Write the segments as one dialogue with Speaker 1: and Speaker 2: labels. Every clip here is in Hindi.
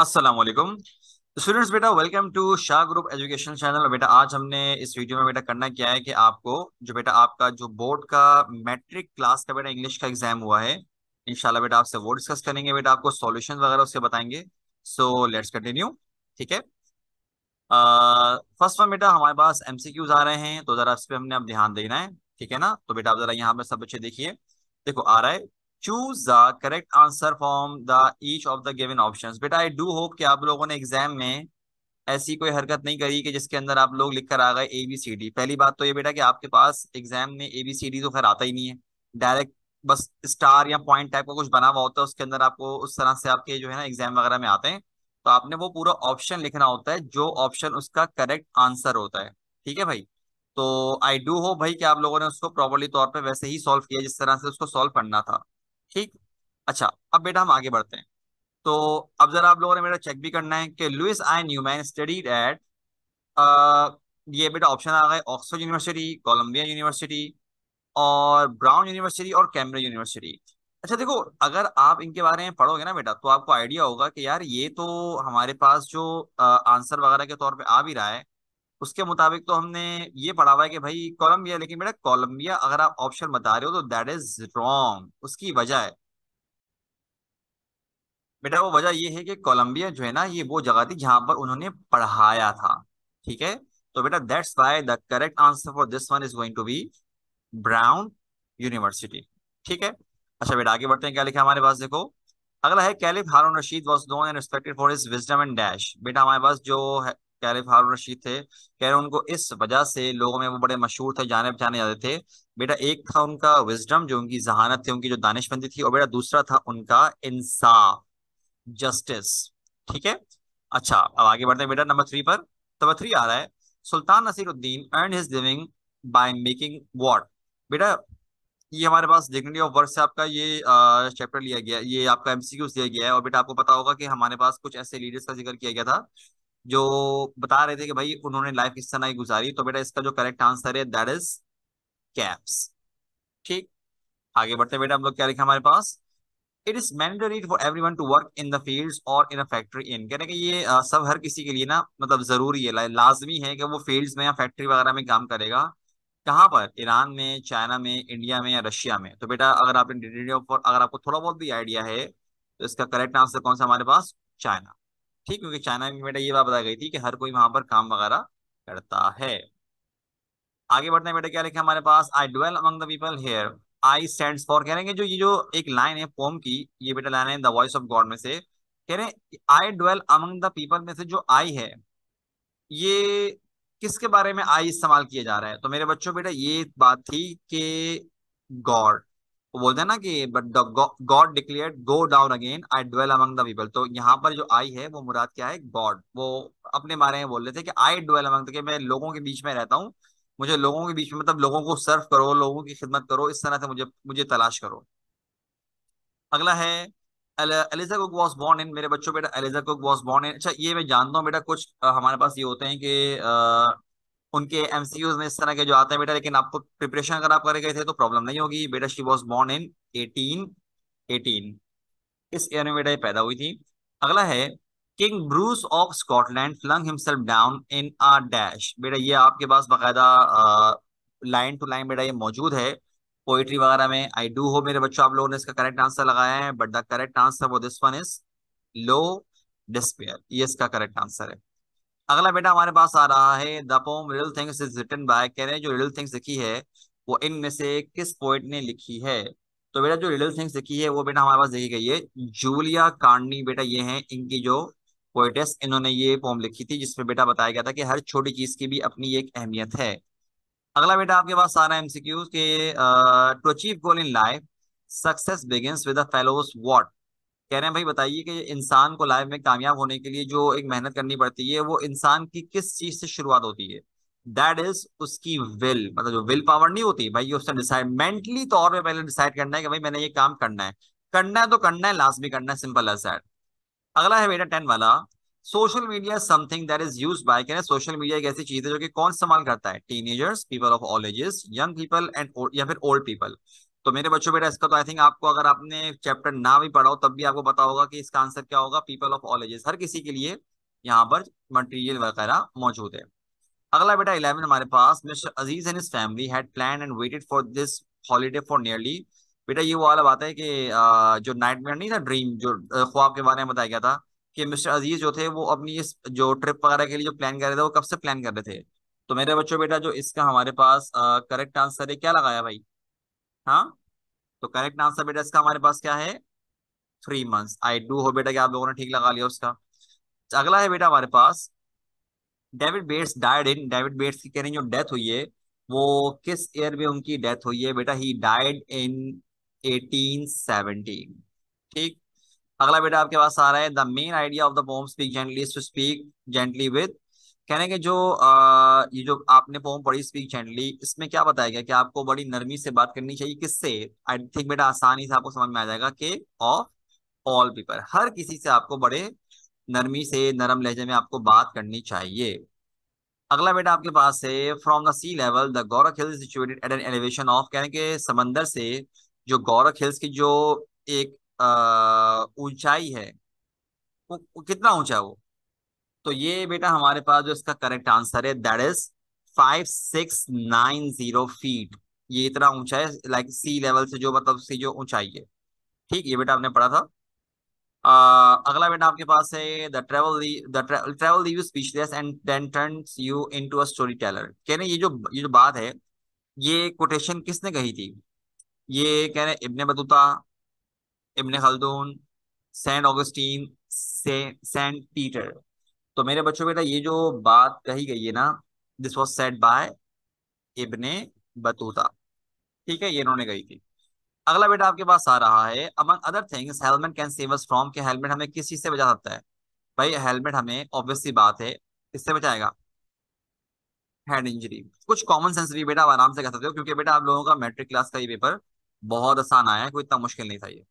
Speaker 1: अस्सलाम वालेकुम स्टूडेंट्स। बेटा welcome to Shah group education channel. बेटा आज हमने इस वीडियो में बेटा करना क्या है कि आपको जो बेटा आपका जो बोर्ड का मैट्रिक क्लास का बेटा इंग्लिश का एग्जाम हुआ है, इंशाल्लाह बेटा आपसे वो डिस्कस करेंगे। बेटा आपको सॉल्यूशन वगैरह उससे बताएंगे। So let's continue. ठीक है। फर्स्ट वन बेटा हमारे पास एमसीक्यूज आ रहे हैं, तो जरा इस पे हमने अब ध्यान देना है। ठीक है ना। तो बेटा आप जरा यहाँ पे सब बच्चे देखिए। देखो आ रहा है, choose the correct answer from the each of the given options. बेटा आई डू होप कि आप लोगों ने एग्जाम में ऐसी कोई हरकत नहीं करी कि जिसके अंदर आप लोग लिख कर आ गए ए बी सी डी। पहली बात तो ये बेटा कि आपके पास एग्जाम में ए बी सी डी तो खैर आता ही नहीं है। डायरेक्ट बस स्टार या पॉइंट टाइप का कुछ बना हुआ होता है, उसके अंदर आपको उस तरह से आपके जो है ना एग्जाम वगैरह में आते हैं। तो आपने वो पूरा ऑप्शन लिखना होता है जो ऑप्शन उसका करेक्ट आंसर होता है। ठीक है भाई। तो आई डू होप भाई कि आप लोगों ने उसको प्रॉपरली तौर पे वैसे ही सॉल्व किया जिस तरह से उसको सॉल्व करना था। ठीक। अच्छा अब बेटा हम आगे बढ़ते हैं। तो अब जरा आप लोगों ने मेरा चेक भी करना है कि Louis I Newman studied at, ये बेटा ऑप्शन आ गए ऑक्सफोर्ड यूनिवर्सिटी, कोलंबिया यूनिवर्सिटी और ब्राउन यूनिवर्सिटी और कैम्ब्रिज यूनिवर्सिटी। अच्छा देखो, अगर आप इनके बारे में पढ़ोगे ना बेटा तो आपको आइडिया होगा कि यार ये तो हमारे पास जो आंसर वगैरह के तौर पे आ भी रहा है उसके मुताबिक तो हमने ये पढ़ा हुआ है कि भाई कोलंबिया। लेकिन बेटा कोलंबिया अगर आप ऑप्शन बता रहे हो तो दैट इज रॉन्ग। उसकी वजह है बेटा, वो वजह ये है कि कोलंबिया जो है ना ये वो जगह थी जहां पर उन्होंने पढ़ाया था। ठीक है। तो बेटा that's why the correct answer for this one is going to be Brown university. ठीक है। अच्छा बेटा आगे बढ़ते हैं, क्या लिखा है हमारे पास देखो। अगला है caliph Harun Rashid was known and respected for his wisdom and dash. बेटा हमारे पास जो है कैलिफ हारून रशीद थे, कह रहे उनको इस वजह से लोगों में वो बड़े मशहूर थे, जाने पहचाने जाते थे। बेटा एक था उनका विजडम, जो उनकी जहानत थी, उनकी जो दानिशमंदी थी, और बेटा दूसरा था उनका इंसाफ, जस्टिस। ठीक है। अच्छा अब आगे बढ़ते हैं बेटा नंबर थ्री पर। नंबर थ्री आ रहा है, Sultan Nasiruddin earn his living by making what. बेटा ये हमारे पास डिग्निटी ऑफ वर्क से आपका ये चैप्टर लिया गया, ये आपका एमसीक्यूज दिया गया है। और बेटा आपको पता होगा कि हमारे पास कुछ ऐसे लीडर्स का जिक्र किया गया था जो बता रहे थे कि भाई उन्होंने लाइफ किस तरह की गुजारी। तो बेटा इसका जो करेक्ट आंसर है दैट इज कैप्स। ठीक। आगे बढ़ते हैं बेटा, हम लोग क्या लिखा हमारे पास। It is mandatory for everyone to work in the fields और इन अ फैक्ट्री इन। कहने कि ये सब हर किसी के लिए ना मतलब जरूरी है, लाजमी है कि वो फील्ड्स में या फैक्ट्री वगैरह में काम करेगा। कहाँ पर? ईरान में, चाइना में, इंडिया में या रशिया में। तो बेटा अगर आपने डिग्री ऑफ अगर आपको थोड़ा बहुत भी आइडिया है तो इसका करेक्ट आंसर कौन सा हमारे पास? चाइना। ठीक, क्योंकि चाइना में बेटा ये बात बताई गई थी कि हर कोई वहां पर काम वगैरह करता है। आगे बढ़ते हैं बेटा, क्या लिखा है हमारे पास। I dwell among the people here. I stands for, कह रहे हैं कि जो ये जो एक लाइन है पोम की, ये बेटा लाइन है द वॉइस ऑफ गॉड में से। कह रहे हैं आई ड्वेल अमंग द पीपल में से जो आई है ये किसके बारे में आई इस्तेमाल किया जा रहा है? तो मेरे बच्चों बेटा ये बात थी कि गॉड, वो बोलते हैं ना कि but the god declared go down again I dwell among the people. तो यहाँ पर जो आई है वो मुराद क्या है? गॉड। वो अपने बारे में बोल रहे थे कि आई ड्वेल अमंग, कि मैं लोगों के बीच में रहता हूँ। मुझे लोगों के बीच में मतलब लोगों को सर्व करो, लोगों की खिदमत करो, इस तरह से मुझे मुझे तलाश करो। अगला है Eliza Cook was born in. मेरे बच्चों बेटा Eliza Cook was born in, अच्छा ये मैं जानता हूँ बेटा कुछ हमारे पास ये होते हैं कि उनके एमसीक्यूज में इस तरह के जो आते हैं बेटा, लेकिन आपको प्रिपरेशन अगर आप करे गए थे तो प्रॉब्लम नहीं होगी बेटा। शी वॉज बॉर्न इन 1818, इस ईयर में बेटा ये पैदा हुई थी। अगला है king Bruce of Scotland flung himself down in a dash. बेटा ये आपके पास बाकायदा लाइन टू लाइन बेटा ये मौजूद है पोइट्री वगैरह में। आई डू हो मेरे बच्चों आप लोगों ने इसका करेक्ट आंसर लगाया है, but the correct answer for this one is low despair. ये इसका करेक्ट आंसर है। अगला बेटा हमारे पास आ रहा है the poem little things is written by. कह रहे हैं जो रिडल थिंग्स लिखी है वो इनमें से किस पोइट ने लिखी है? तो बेटा जो रिडल थिंग्स लिखी है वो बेटा हमारे पास देखी गई है जूलिया कार्नी। बेटा ये है इनकी जो पोइटेस, इन्होंने ये पोम लिखी थी जिसमें बेटा बताया गया था कि हर छोटी चीज की भी अपनी एक अहमियत है। अगला बेटा आपके पास सारा एमसीक्यू के to achieve goal in life success begins with the fellows what. कह रहे हैं भाई बताइए कि इंसान को लाइफ में कामयाब होने के लिए जो एक मेहनत करनी पड़ती है वो इंसान की किस चीज से शुरुआत होती है? दैट इज उसकी विल, मतलब जो विल पावर नहीं होती भाई, ये उसने डिसाइड मेंटली तौर पे पहले डिसाइड करना है कि भाई मैंने ये काम करना है। करना है तो करना है, लास्ट भी करना है, सिंपल एज दैट। अगला है बेटा 10 वाला, social media something that is used by. कह रहे हैं सोशल मीडिया एक ऐसी चीज है जो कि कौन इस्तेमाल करता है? Teenagers, people of all ages, young people and या फिर ओल्ड पीपल। तो मेरे बच्चों बेटा इसका तो आई थिंक आपको, अगर आपने चैप्टर ना भी पढ़ा हो तब भी आपको पता होगा कि इसका आंसर क्या होगा, पीपल ऑफ ऑल एजेस, हर किसी के लिए यहाँ पर मटेरियल वगैरह मौजूद है। अगला बेटा 11 हमारे पास, mister Aziz and his family had plan and waited for this holiday for nearly. बेटा ये वो वाला बात है कि जो नाइटमेयर नहीं था, ड्रीम, जो ख्वाब के बारे में बताया गया था कि मिस्टर अजीज जो थे वो अपनी इस जो ट्रिप वगैरह के लिए जो प्लान कर रहे थे वो कब से प्लान कर रहे थे। तो मेरे बच्चों बेटा जो इसका हमारे पास करेक्ट आंसर है, क्या लगाया भाई? हाँ, तो करेक्ट आंसर बेटा इसका हमारे पास क्या है? 3 मंथ्स। आई डू हो बेटा कि आप लोगों ने ठीक लगा लिया उसका। अगला है बेटा हमारे पास, David Bates died in, David Bates की कह रही जो डेथ हुई है वो किस ईयर में उनकी डेथ हुई है? बेटा ही डाइड इन 1817। ठीक। अगला बेटा आपके पास आ रहा है, the main idea of the poem speak gently is to speak gently with. कहने के जो ये जो आपने पोम पढ़ी स्पीक जेंटली, इसमें क्या बताया गया कि आपको बड़ी नरमी से बात करनी चाहिए, किससे? आई थिंक बेटा आसानी से आपको समझ में आ जाएगा कि ऑफ ऑल पीपल, हर किसी से आपको बड़े नरमी से, नरम लहजे में आपको बात करनी चाहिए। अगला बेटा आपके पास है, from the sea level the Gorakh hills situated at an elevation of, कहने के समंदर से जो गौरख हिल्स की जो एक ऊंचाई है वो कितना ऊंचा है वो? तो ये बेटा हमारे पास जो इसका करेक्ट आंसर है दैट इज 5690 फीट। ये इतना ऊंचा है, लाइक सी लेवल से जो मतलब सी जो ऊंचाई है। ठीक, ये बेटा आपने पढ़ा था। अगला बेटा आपके पास है, the travel leave you speechless and then turns you into a story teller. कहने ये जो बात है, ये कोटेशन किसने कही थी? ये कहने Ibn Battuta, Ibn Khaldun, saint Augustine, saint Peter. तो मेरे बच्चों बेटा ये जो बात कही गई है ना, this was said by Ibn Battuta. ठीक है, ये इन्होंने कही थी। अगला बेटा आपके पास आ रहा है, among other things helmet can save us from, के हेलमेट हमें किस चीज से बचा सकता है? भाई हेलमेट हमें ऑब्वियस सी बात है किससे बचाएगा? Head injury. कुछ कॉमन सेंस भी बेटा आप आराम से कर सकते हो, क्योंकि बेटा आप लोगों का मैट्रिक क्लास का ये पेपर बहुत आसान आया है, कोई इतना मुश्किल नहीं था ये।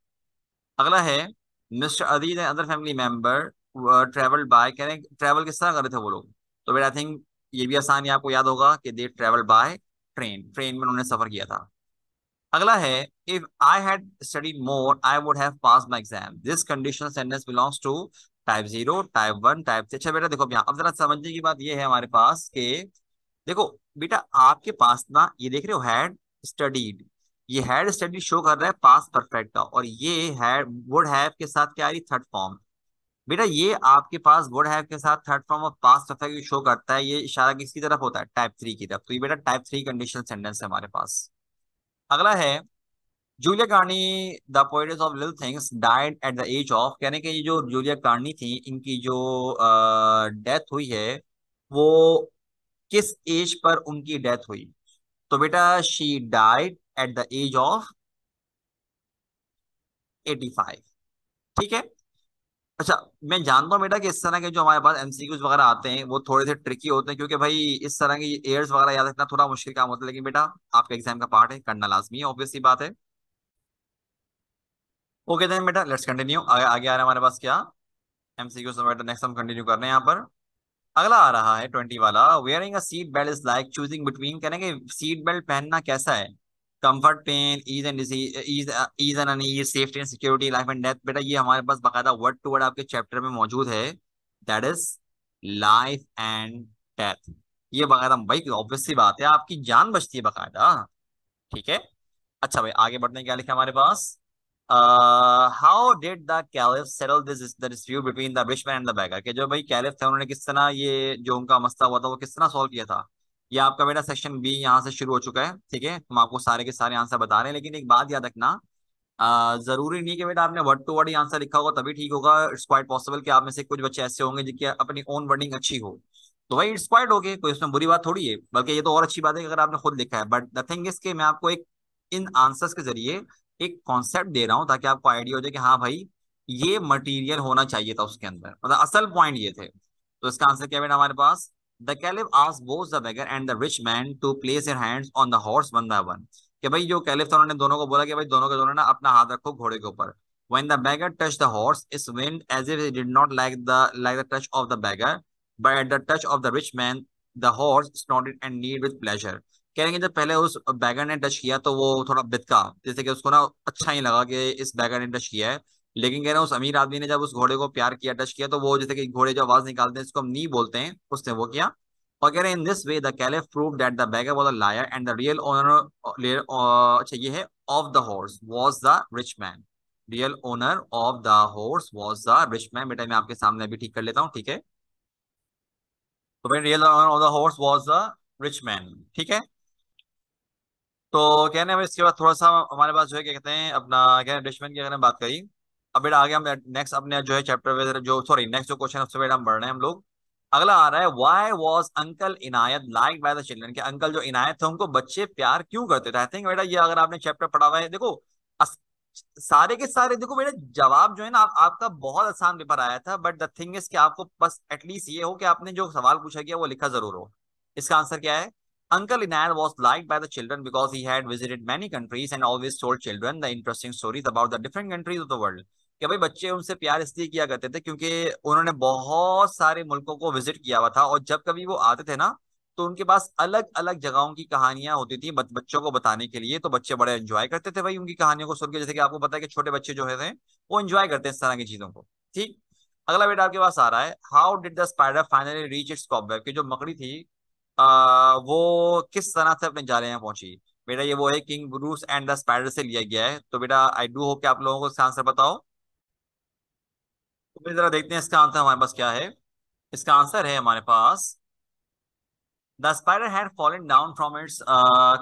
Speaker 1: अगला है, mister Adeed and other family member travel by, कह रहे हैं ट्रेवल किस तरह कर रहे थे वो लोग? तो बेटा आई थिंक ये भी आसान है, आपको याद होगा कि they travel by train, train में उन्होंने सफर किया था। अगला है, if I had studied more I would have pass my exam, this conditional sentence belongs to type 0, type 1, type 3। अच्छा बेटा देखो यहाँ अब जरा समझने की बात ये है हमारे पास कि देखो बेटा आपके पास ना, ये देख रहे हो हैड स्टडीड, ये हैड स्टडीड शो कर रहा है पास परफेक्ट का, और ये हैड वुड हैव के साथ क्या आ रही? Third form. बेटा ये आपके पास वुड हैव के साथ third form of pass perfect show करता है, ये इशारा किसकी तरफ होता है? टाइप 3 की तरफ। तो ये बेटा टाइप 3 कंडीशनल सेंटेंस है हमारे पास। अगला है, Julia Carney the poetess of little things died at the age of, कहने के ये जो जूलिया कार्नी थी इनकी जो डेथ हुई है वो किस एज पर उनकी डेथ हुई? तो बेटा she died at the age of 85। ठीक है। अच्छा, मैं जानता हूँ बेटा कि इस तरह के जो हमारे पास एमसीक्यूज वगैरह आते हैं वो थोड़े से ट्रिकी होते हैं, क्योंकि भाई इस तरह की एयर्स वगैरह याद रखना थोड़ा मुश्किल काम होता है, लेकिन बेटा आपका एग्जाम का पार्ट है, करना लाजमी है, ऑब्वियस सी बात है। ओके देन बेटा लेट्स कंटिन्यू, आगे आगे आ रहा है हमारे पास क्या? एमसीक्यू से बेटा नेक्स्ट हम कंटिन्यू कर रहे हैं यहाँ पर। अगला आ रहा है 20 वाला, wearing a seat belt is like choosing between, कहने के सीट बेल्ट पहनना कैसा है? Comfort, pain, ease and disease, ease and unease, safety and security, life and death. बेटा ये हमारे पास बकायदा वर्ड टू वर्ड आपके चैप्टर में मौजूद है, that is life and death. ये बकायदा भाई ऑब्वियस सी बात है, आपकी जान बचती है बकायदा। ठीक है। अच्छा भाई आगे बढ़ने क्या लिखा हमारे पास, how did the caliph settle this the dispute between the rich man and the beggar, के जो भाई कैलिफ थे उन्होंने किस तरह ये जो उनका मसला हुआ था वो किस तरह सॉल्व किया था? ये आपका बेटा सेक्शन बी यहाँ से शुरू हो चुका है। ठीक है, हम आपको सारे के सारे आंसर बता रहे हैं, लेकिन एक बात याद रखना, जरूरी नहीं कि बेटा आपने वर्ड टू वर्ड ही आंसर लिखा होगा तभी ठीक होगा। इट्स क्वाइट पॉसिबल कि आप में से कुछ बच्चे ऐसे होंगे जिनकी अपनी ओन वर्डिंग अच्छी हो, तो भाई इट्स क्वाइट ओके, कोई उसमें बुरी बात थोड़ी है, बल्कि ये तो और अच्छी बात है कि अगर आपने खुद लिखा है। बट द थिंग इज कि मैं आपको एक इन आंसर्स के जरिए एक कॉन्सेप्ट दे रहा हूं ताकि आपको आइडिया हो जाए कि हाँ भाई ये मटेरियल होना चाहिए था उसके अंदर, मतलब असल पॉइंट ये थे। तो इसका आंसर क्या बेटा हमारे पास, the caliph asked both the beggar and the rich man to place their hands on the horse one by one, कि भाई जो कैलिफ था उन्होंने दोनों को बोला कि भाई दोनों के दोनों ना अपना हाथ रखो घोड़े के ऊपर। When the beggar touched the horse, it went as if he did not like the touch of the beggar, but at the touch of the rich man, the horse snorted and neighed with pleasure. कहेंगे जब पहले उस बैगर ने टच किया तो वो थोड़ा बिदका, जैसे कि उसको ना अच्छा ही लगा कि इस बैगर ने टच किया है। लेकिन कह रहे हैं उस अमीर आदमी ने जब उस घोड़े को प्यार किया, टच किया, तो वो जैसे कि घोड़े जो आवाज निकालते हैं इसको हम नी बोलते हैं, उसने वो किया। और कह रहे हैं in this way the caliph prove that the bagger was a liar and the real owner, अच्छा ये है, of the horse was the rich man. Real owner of the horse was the rich man. बेटा मैं आपके सामने अभी ठीक कर लेता हूँ, ठीक है। तो भाई real owner of the horse was the rich man, ठीक है। तो कहने में इसके बाद थोड़ा सा हमारे पास जो है क्या कहते हैं अपना क्या रिचमेंट की अगर हम बात करी। अब बेटा आगे हम नेक्स्ट अपने जो है चैप्टर जो सॉरी नेक्स्ट जो क्वेश्चन उससे बेटा हम बढ़ रहे हैं हम लोग। अगला आ रहा है why was uncle Inayat like by the children, के अंकल जो इनायत थे उनको बच्चे प्यार क्यों करते थे। आई थिंक बेटा ये अगर आपने चैप्टर पढ़ा हुआ है देखो, अस, सारे के सारे देखो बेटा जवाब जो है ना आपका बहुत आसान पेपर आया था, बट द थिंग इज कि आपको बस एटलीस्ट ये हो कि आपने जो सवाल पूछा गया वो लिखा जरूर हो। इसका आंसर क्या है। Uncle Inayat was liked by the children because he had visited many countries and always told children the interesting stories about the different countries of the world। कि भाई बच्चे उनसे प्यार इसलिए किया करते थे क्योंकि उन्होंने बहुत सारे मुल्कों को विजिट किया हुआ था, और जब कभी वो आते थे ना तो उनके पास अलग अलग जगहों की कहानियां होती थी बच्चों को बताने के लिए। तो बच्चे बड़े एंजॉय करते थे भाई उनकी कहानियों को सुन के, जैसे कि आपको पता है कि छोटे बच्चे जो है वो एंजॉय करते हैं इस तरह की चीजों को। ठीक। अगला बेटा आपके पास आ रहा है how did the spider finally reach its cobweb, की जो मकड़ी थी वो किस तरह से अपने जाले में पहुंची। बेटा ये वो है king Bruce and the spider से लिया गया है। तो बेटा आई डू होप कि आप लोगों को इसका आंसर बताओ। तो फिर जरा देखते हैं इसका आंसर हमारे पास क्या है। इसका आंसर है हमारे पास the spider had fallen down from its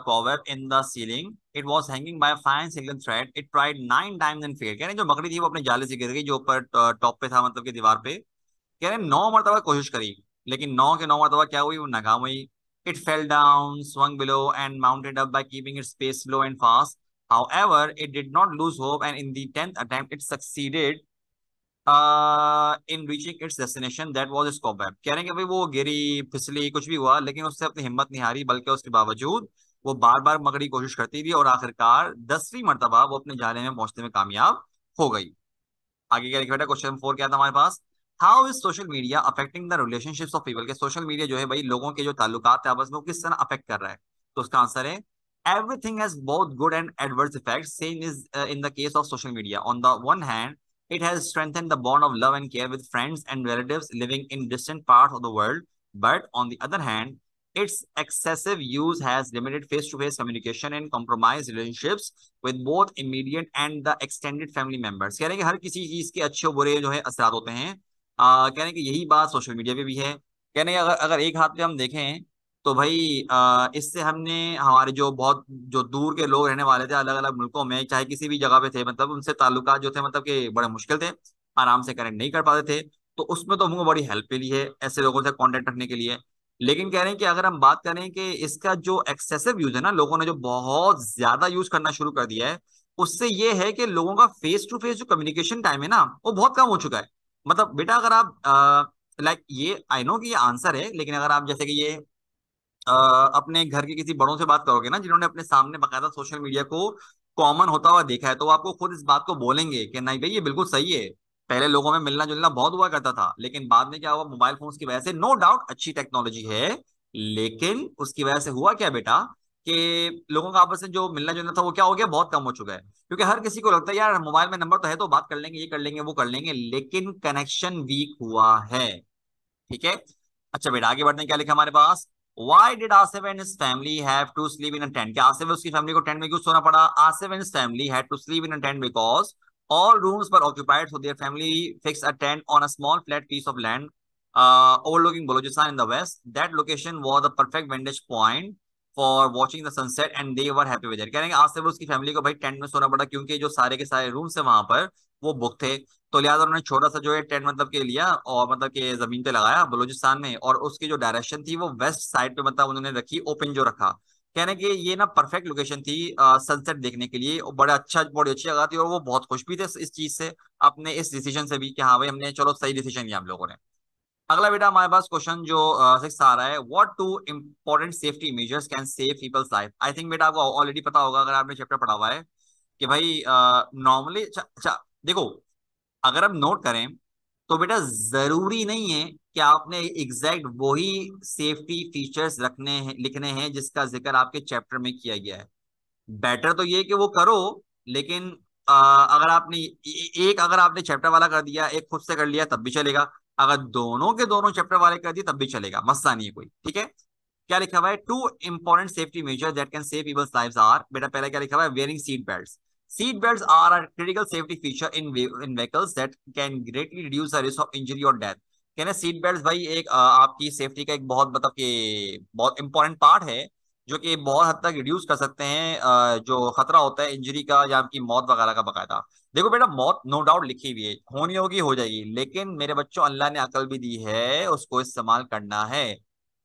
Speaker 1: cobweb in the ceiling. It was hanging by a fine silken thread. It tried 9 times and failed। कह रहे हैं जो मकड़ी थी वो अपने जाले से गिर गई जो ऊपर टॉप पे था, मतलब कि दीवार पे। कह रहे हैं 9 मरतबा कोशिश करी, लेकिन 9 के 9 मरतबा क्या हुई, वो नाकाम हुई। It fell down, swung below, and mounted up by keeping its pace slow and fast. However, it did not lose hope, and in the 10th attempt, it succeeded in reaching its destination that was cobweb. कह रहे हैं कि भाई वो गिरी फिसली कुछ भी हुआ लेकिन उससे अपनी हिम्मत नहीं हारी, बल्कि उसके बावजूद वो बार बार मकड़ी कोशिश करती रही और आखिरकार 10वीं मरतबा वो अपने जाले में पहुंचने में कामयाब हो गई। आगे क्या लिखा बेटा क्वेश्चन 4 क्या था हमारे पास। How is social media affecting the relationships of people, के सोशल मीडिया जो है भाई लोगों के जो ताल्लुकात है आपस में वो किस तरह अफेक्ट कर रहा है। तो उसका आंसर है everything has both good and adverse effects. Same is in the case of social media. On the one hand it has strengthened the bond of love and care with friends and relatives living in distant parts of the world, but on the other hand its excessive use has limited face-to-face communication and compromised relationships with both immediate and the extended family members। कह रहे हैं कि हर किसी चीज के अच्छे और बुरे जो है असरात होते हैं। कह रहे हैं कि यही बात सोशल मीडिया पे भी है। कह रहे हैं अगर अगर एक हाथ पे हम देखें तो भाई इससे हमने हमारे जो बहुत जो दूर के लोग रहने वाले थे अलग अलग मुल्कों में, चाहे किसी भी जगह पे थे, मतलब उनसे ताल्लुकात जो थे मतलब कि बड़े मुश्किल थे, आराम से कनेक्ट नहीं कर पाते थे। तो उसमें तो हमको बड़ी हेल्प मिली है ऐसे लोगों से कांटेक्ट रखने के लिए। लेकिन कह रहे हैं कि अगर हम बात करें कि इसका जो एक्सेसिव यूज है ना, लोगों ने जो बहुत ज्यादा यूज करना शुरू कर दिया है, उससे ये है कि लोगों का फेस टू फेस जो कम्युनिकेशन टाइम है ना वो बहुत कम हो चुका है। मतलब बेटा अगर आप लाइक ये आई नो कि ये आंसर है, लेकिन अगर आप जैसे कि ये अपने घर के किसी बड़ों से बात करोगे ना जिन्होंने अपने सामने बकायदा सोशल मीडिया को कॉमन होता हुआ देखा है, तो वो आपको खुद इस बात को बोलेंगे कि नहीं भाई ये बिल्कुल सही है। पहले लोगों में मिलना जुलना बहुत हुआ करता था, लेकिन बाद में क्या हुआ, मोबाइल फोन्स की वजह से नो डाउट अच्छी टेक्नोलॉजी है, लेकिन उसकी वजह से हुआ क्या बेटा कि लोगों का आपस में जो मिलना जुलना था वो क्या हो गया, बहुत कम हो चुका है। क्योंकि हर किसी को लगता है यार मोबाइल में नंबर तो है तो बात कर लेंगे, ये कर लेंगे वो कर लेंगे, लेकिन कनेक्शन वीक हुआ है। ठीक है। अच्छा बेटा आगे बढ़ते हैं, क्या लिखा हमारे पास। Why did Asif and his family have to sleep in a tent? क्या आसिफ और उसकी फैमिली को टेंट में क्यों सोना पड़ा। Asif and his family had to sleep in a tent because all rooms were occupied, so their family fixed a tent on a small flat piece of land overlooking Balochistan in the west. That location was the perfect vantage point for watching the sunset, and they were happy with it। कह रहे हैं कि आसिफ और उसकी फैमिली को भाई टेंट में सोना पड़ा क्योंकि जो सारे के सारे रूम्स है वहां पर वो बुक थे। तो लिहाजा उन्होंने छोटा सा जो है टेंट मतलब के लिया और मतलब के जमीन पे लगाया बलूचिस्तान में, और उसकी जो डायरेक्शन थी वो वेस्ट साइड पे मतलब उन्होंने रखी, ओपन जो रखा। कहने कि ये ना परफेक्ट लोकेशन थी सनसेट देखने के लिए, और बड़ा अच्छा बड़ी अच्छी जगह थी, और वो बहुत खुश भी थे इस चीज से, अपने इस डिसीजन से भी कि हाँ भाई हमने चलो सही डिसीजन लिया हम लोगों ने। अगला बेटा हमारे पास क्वेश्चन जो 6 आ रहा है, what to important safety measures can save people's life. I think बेटा आपको ऑलरेडी पता होगा अगर आपने चैप्टर पढ़ा हुआ है कि भाई नॉर्मली अच्छा अच्छा देखो, अगर हम नोट करें तो बेटा जरूरी नहीं है कि आपने एग्जैक्ट वही सेफ्टी फीचर्स रखने हैं, लिखने हैं जिसका जिक्र आपके चैप्टर में किया गया है। बेटर तो ये कि वो करो, लेकिन अगर आपने एक अगर आपने चैप्टर वाला कर दिया, एक खुद से कर लिया, तब भी चलेगा। अगर दोनों के दोनों चैप्टर वाले कर दिए तब भी चलेगा, मसला नहीं है कोई। ठीक है, क्या लिखा हुआ है? Two important safety measure that can save people's lives are, बेटा पहले क्या लिखा हुआ है? Wearing seat belts. Seat belts are a critical safety feature in vehicles that can greatly reduce the risk of injury और डेथ। कहना सीट बेल्ट भाई एक आपकी सेफ्टी का एक बहुत मतलब कि बहुत इंपॉर्टेंट पार्ट है, जो कि बहुत हद तक रिड्यूस कर सकते हैं जो खतरा होता है इंजरी का या आपकी मौत वगैरह का। बकायदा देखो बेटा, मौत नो डाउट लिखी हुई है, होनी होगी हो जाएगी, लेकिन मेरे बच्चों अल्लाह ने अकल भी दी है, उसको इस्तेमाल करना है।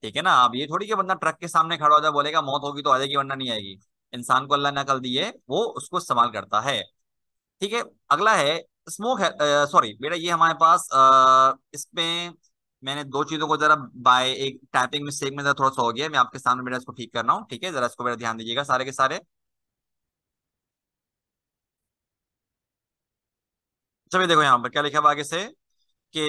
Speaker 1: ठीक है ना? अब ये थोड़ी कि बंदा ट्रक के सामने खड़ा हो जाए बोलेगा मौत होगी तो आ जाएगी वरना नहीं आएगी। इंसान को अल्लाह ने अकल दी है, वो उसको इस्तेमाल करता है। ठीक है, अगला है स्मोक है। सॉरी बेटा, ये हमारे पास इसमें मैंने दो चीजों को जरा बाय एक टाइपिंग मिस्टेक में जरा थोड़ा सा हो गया, मैं आपके सामने बेटा इसको ठीक कर रहा हूँ। ठीक है, जरा इसको बेटा ध्यान दीजिएगा सारे के सारे। चलिए देखो यहाँ पर क्या लिखा हुआ आगे से कि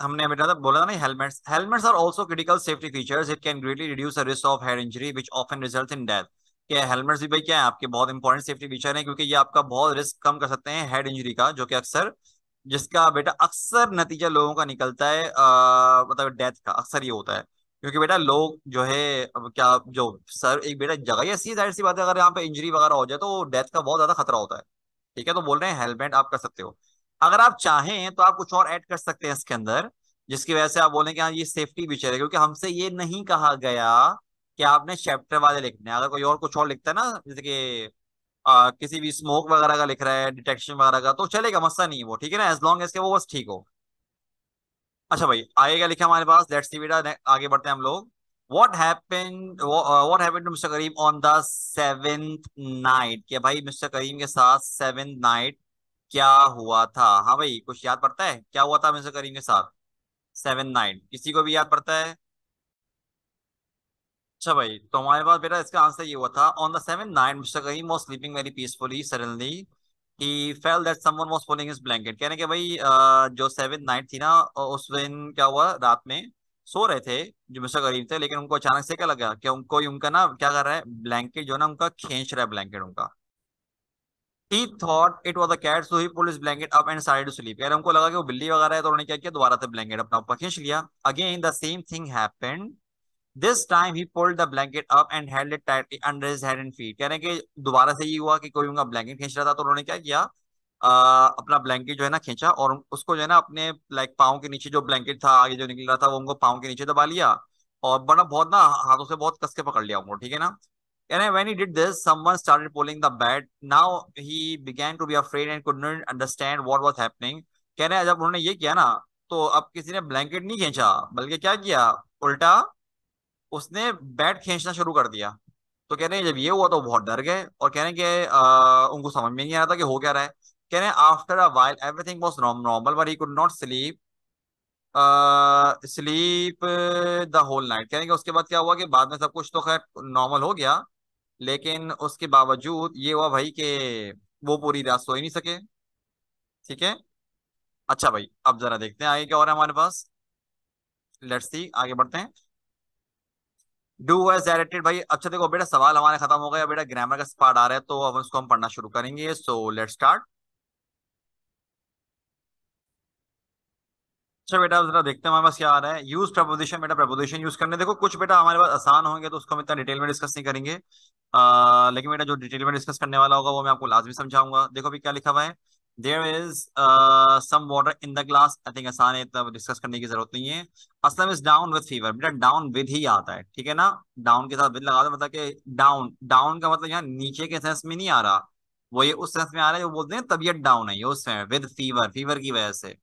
Speaker 1: हमने बेटा था बोला था ना, helmets helmets are also critical safety features, it can greatly reduce the risk of head injury which often result in death. कि हेलमेट्स भी भाई क्या है, आपके बहुत इंपॉर्टेंट सेफ्टी फीचर है, क्योंकि ये आपका बहुत रिस्क कम कर सकते हैं हेड इंजरी का, जो कि अक्सर जिसका बेटा अक्सर नतीजा लोगों का निकलता है मतलब डेथ का अक्सर ये होता है। क्योंकि बेटा लोग जो है अब क्या जो सर एक बेटा जगह ही ऐसी है, जाहिर सी बात है अगर यहाँ पे इंजरी वगैरह हो जाए तो डेथ का बहुत ज्यादा खतरा होता है। ठीक है, तो बोल रहे हैं हेलमेट आप कर सकते हो। अगर आप चाहें तो आप कुछ और ऐड कर सकते हैं इसके अंदर, जिसकी वजह से आप बोलें कि हाँ ये सेफ्टी फीचर है, क्योंकि हमसे ये नहीं कहा गया कि आपने चैप्टर वाले लिखने हैं। अगर कोई और कुछ और लिखता है ना, जैसे कि किसी भी स्मोक वगैरह का लिख रहा है, डिटेक्शन वगैरह का, तो चलेगा, मसला नहीं है वो। ठीक है ना, एज लॉन्ग एज के वो बस ठीक हो। अच्छा भाई, आगे क्या लिखा हमारे पास? लेट्स सी बेटा, आगे बढ़ते हैं हम लोग। What happened to mister Karim on the seventh night? कि भाई मिस्टर करीम के साथ सेवेंथ नाइट क्या हुआ था? हाँ भाई, कुछ याद पड़ता है क्या हुआ था मिस्टर करीम के साथ सेवेंथ नाइट? किसी को भी याद पड़ता है? अच्छा भाई, तो हमारे पास बेटा इसका आंसर ये हुआ था, on the seventh night mister Karim was sleeping very peacefully, suddenly he fell that someone was pulling his blanket. कहने के भाई जो सेवेंथ नाइट थी ना, उस दिन क्या हुआ, रात में सो रहे थे जो मिस्टर करीम थे, लेकिन उनको अचानक से क्या लगा कि उनको उनका ना क्या कर रहा है, ब्लैंकेट जो है ना उनका खींच रहा है ब्लैंकेट उनका। He thought it was a cat, so he pulled his blanket up and started to sleep। यार हमको लगा कि वो बिल्ली वगैरह है, तो उन्होंने क्या किया, दोबारा से ब्लैंकेट अपना ऊपर खींच लिया। Again the same thing happened। This time he pulled the blanket up and held it tightly under his head and feet। कह रहे हैं कि दोबारा से ये हुआ कि कोई उनका ब्लैंकेट खींच रहा था, तो उन्होंने क्या किया, अपना ब्लैंकेट जो है ना खींचा, और उसको जो है ना अपने लाइक पाँव के नीचे जो ब्लैंकेट था आगे जो निकल रहा था, वो उनको पाँव के नीचे दबा लिया, और बड़ा बहुत ना हाथों से बहुत कस के पकड़ लिया उनको। ठीक है ना? And when he did this, someone started pulling the bed. Now he began to be afraid and could not understand what was happening। कह रहे हैं जब उन्होंने ये किया ना, तो अब किसी ने ब्लैंकेट नहीं खींचा, बल्कि क्या किया, उल्टा उसने बेड खींचना शुरू कर दिया। तो कह रहे हैं जब ये हुआ तो बहुत डर गए, और कह रहे हैं कि उनको समझ में नहीं आ रहा था कि हो क्या रहा है। कह रहे हैं after a while everything was normal but he could not sleep sleep the whole night. कह रहे हैं कि उसके बाद क्या हुआ कि बाद में सब कुछ तो खैर नॉर्मल हो गया, लेकिन उसके बावजूद ये हुआ भाई कि वो पूरी रात सो ही नहीं सके। ठीक है, अच्छा भाई, अब जरा देखते हैं आगे क्या हो रहा है हमारे पास। लेट्स सी, आगे बढ़ते हैं। डू एज डायरेक्टेड भाई। अच्छा देखो बेटा, सवाल हमारे खत्म हो गए, बेटा ग्रामर का पार्ट आ रहा है, तो अब उसको हम पढ़ना शुरू करेंगे। So let's start. अच्छा बेटा, अब जरा देखते हैं हमारे पास क्या आ रहा है। यूज प्रपोजिशन, बेटा प्रपोजिशन यूज करने देखो, कुछ बेटा हमारे पास आसान होंगे तो उसको हम इतना डिटेल में डिस्कस नहीं करेंगे, लेकिन बेटा जो डिटेल में डिस्कस करने वाला होगा वो मैं आपको लाजमी समझाऊंगा। देखो अभी क्या लिखा हुआ है, there is some water in the glass. I think आसान है, इतना डिस्कस करने की जरूरत नहीं है। Aslam is down with fever. बेटा डाउन विद ही आता है, ठीक है ना, डाउन के साथ विद लगा दो, मतलब कि डाउन, डाउन का मतलब यहाँ नीचे के सेंस में नहीं आ रहा, वो ये उस सेंस में आ रहा है जो बोलते हैं तबीयत डाउन है, ये उसमें विद फीवर, फीवर की वजह से।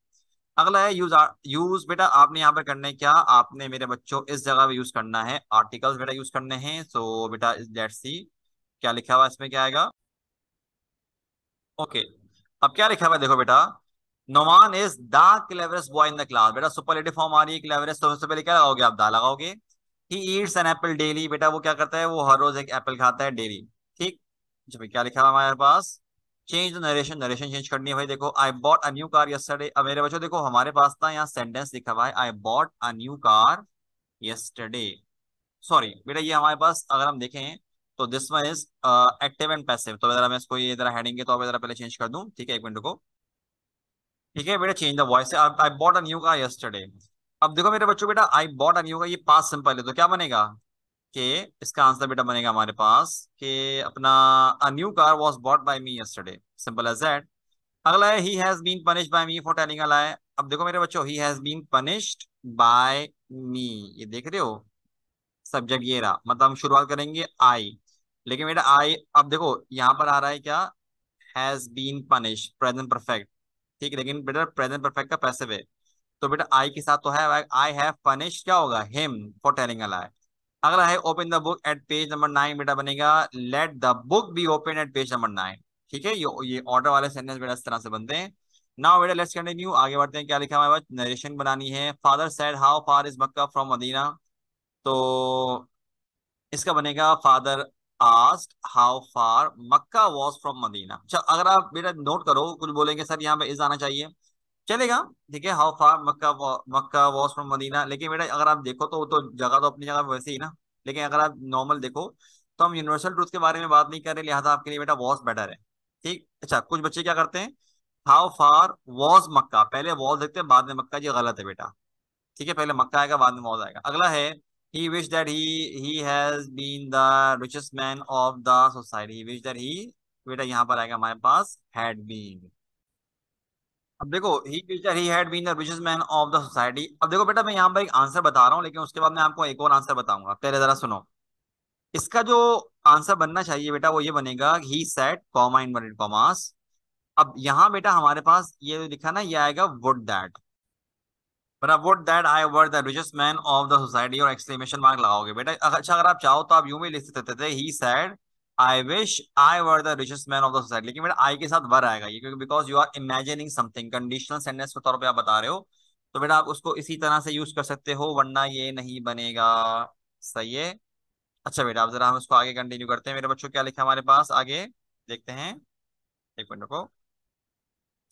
Speaker 1: अगला है यूज। यूज बेटा आपने यहाँ पे करना है क्या, आपने मेरे बच्चों इस जगह पे यूज करना है आर्टिकल्स बेटा यूज करने हैं। सो बेटा लेट्स सी क्या लिखा हुआ है, इसमें क्या आएगा। ओके, अब क्या लिखा हुआ है देखो बेटा, Noman is the cleverest boy in the class. बेटा सुपरलेटिव फॉर्म आ रही है क्लेवरेस्ट, तो सबसे पहले क्या लगाओगे, आप दा लगाओगे। He eats an apple daily. बेटा वो क्या करता है, वो हर रोज एक एप्पल खाता है डेली। ठीक। अच्छा भाई, क्या लिखा हुआ है हमारे पास, change the narration, narration change करनी है भाई। देखो I bought a new car yesterday. अब मेरे बच्चों देखो हमारे पास ना यहाँ सेंटेंस लिखा हुआ है आई bought a new car yesterday. Sorry बेटा, ये हमारे पास अगर हम देखें तो this one is active and passive. तो जरा मैं इसको ये जरा हेडिंग है तो अब जरा पहले चेंज कर दूं, ठीक है, एक मिनट को। ठीक है बेटा, change the voice. I bought a new car yesterday. अब देखो मेरे बच्चों, बेटा आई बॉट अ न्यू कार ये पास्ट सिंपल है, तो क्या बनेगा कि इसका आंसर बेटा बनेगा हमारे पास कि अपना a new car was bought by me yesterday, simple as that. अगला है he has been punished by me for telling a lie. अब देखो मेरे बच्चों, he has been punished by me, ये देख रहे हो, सब्जेक्ट ये रहा, मतलब हम शुरुआत करेंगे आई। लेकिन बेटा आई, अब देखो यहाँ पर आ रहा है क्या, has been punish, present perfect, ठीक है, लेकिन बेटा प्रेजेंट परफेक्ट का पैसिव है। तो बेटा आई के साथ तो है आई हैव पनिश, क्या होगा, him for telling a lie. अगला है open the book at page number 9, बेटा बनेगा let the book be open at page number 9। ठीक है, ये ऑर्डर वाले सेंटेंस बेटा इस तरह से बनते हैं। नाउ बेटा लेट्स कंटिन्यू, आगे बढ़ते हैं। क्या लिखा है हमारे पास, नरेशन बनानी है। Father said how far is Mecca from Medina. तो इसका बनेगा father asked how far Mecca was from Medina. अच्छा, अगर आप बेटा नोट करो, कुछ बोलेंगे सर यहाँ पे इज आना चाहिए, चलेगा, ठीक है, how far Mecca Mecca was from Medina. लेकिन बेटा अगर आप देखो तो जगह तो अपनी जगह पे वैसे ही ना। लेकिन अगर आप नॉर्मल देखो तो हम यूनिवर्सल ट्रूथ के बारे में बात नहीं कर रहे, लिहाजा आपके लिए बेटा वॉज बेटर है। ठीक, अच्छा, कुछ बच्चे क्या करते हैं, हाउ फार वॉज मक्का, पहले वॉज देखते हैं बाद में मक्का, ये गलत है बेटा। ठीक है, पहले मक्का आएगा बाद में मौज आएगा। अगला है he wish that he has been the richest man of the society. He wish that he, बेटा यहाँ पर आएगा हमारे पास हैड बीन। अब देखो he wish that he had been the richest man of the society. अब देखो बेटा मैं यहाँ पर एक आंसर बता रहा हूँ, लेकिन उसके बाद मैं आपको एक और आंसर बताऊंगा, पहले जरा सुनो। इसका जो आंसर बनना चाहिए बेटा वो ये बनेगा he said comma inverted commas. अब यहाँ बेटा हमारे पास ये जो लिखा ना, ये आएगा वुड दैट, पर अब would that I were the richest man of the society और एक्सक्लेमेशन मार्क लगाओगे बेटा। अच्छा, अगर आप चाहो तो आप यूं भी लिख सकते थे he said I wish I were the richest man of the society, लेकिन बेटा आई के साथ वर आएगा ये, क्योंकि because you are imagining something, conditional sentence के तौर पे आप बता रहे हो। तो बेटा आप उसको इसी तरह से यूज कर सकते हो, वरना ये नहीं बनेगा। सही है। अच्छा बेटा, अब जरा हम इसको आगे कंटिन्यू करते हैं। मेरे बच्चों क्या लिखा है हमारे पास आगे, देखते हैं, एक मिनट को।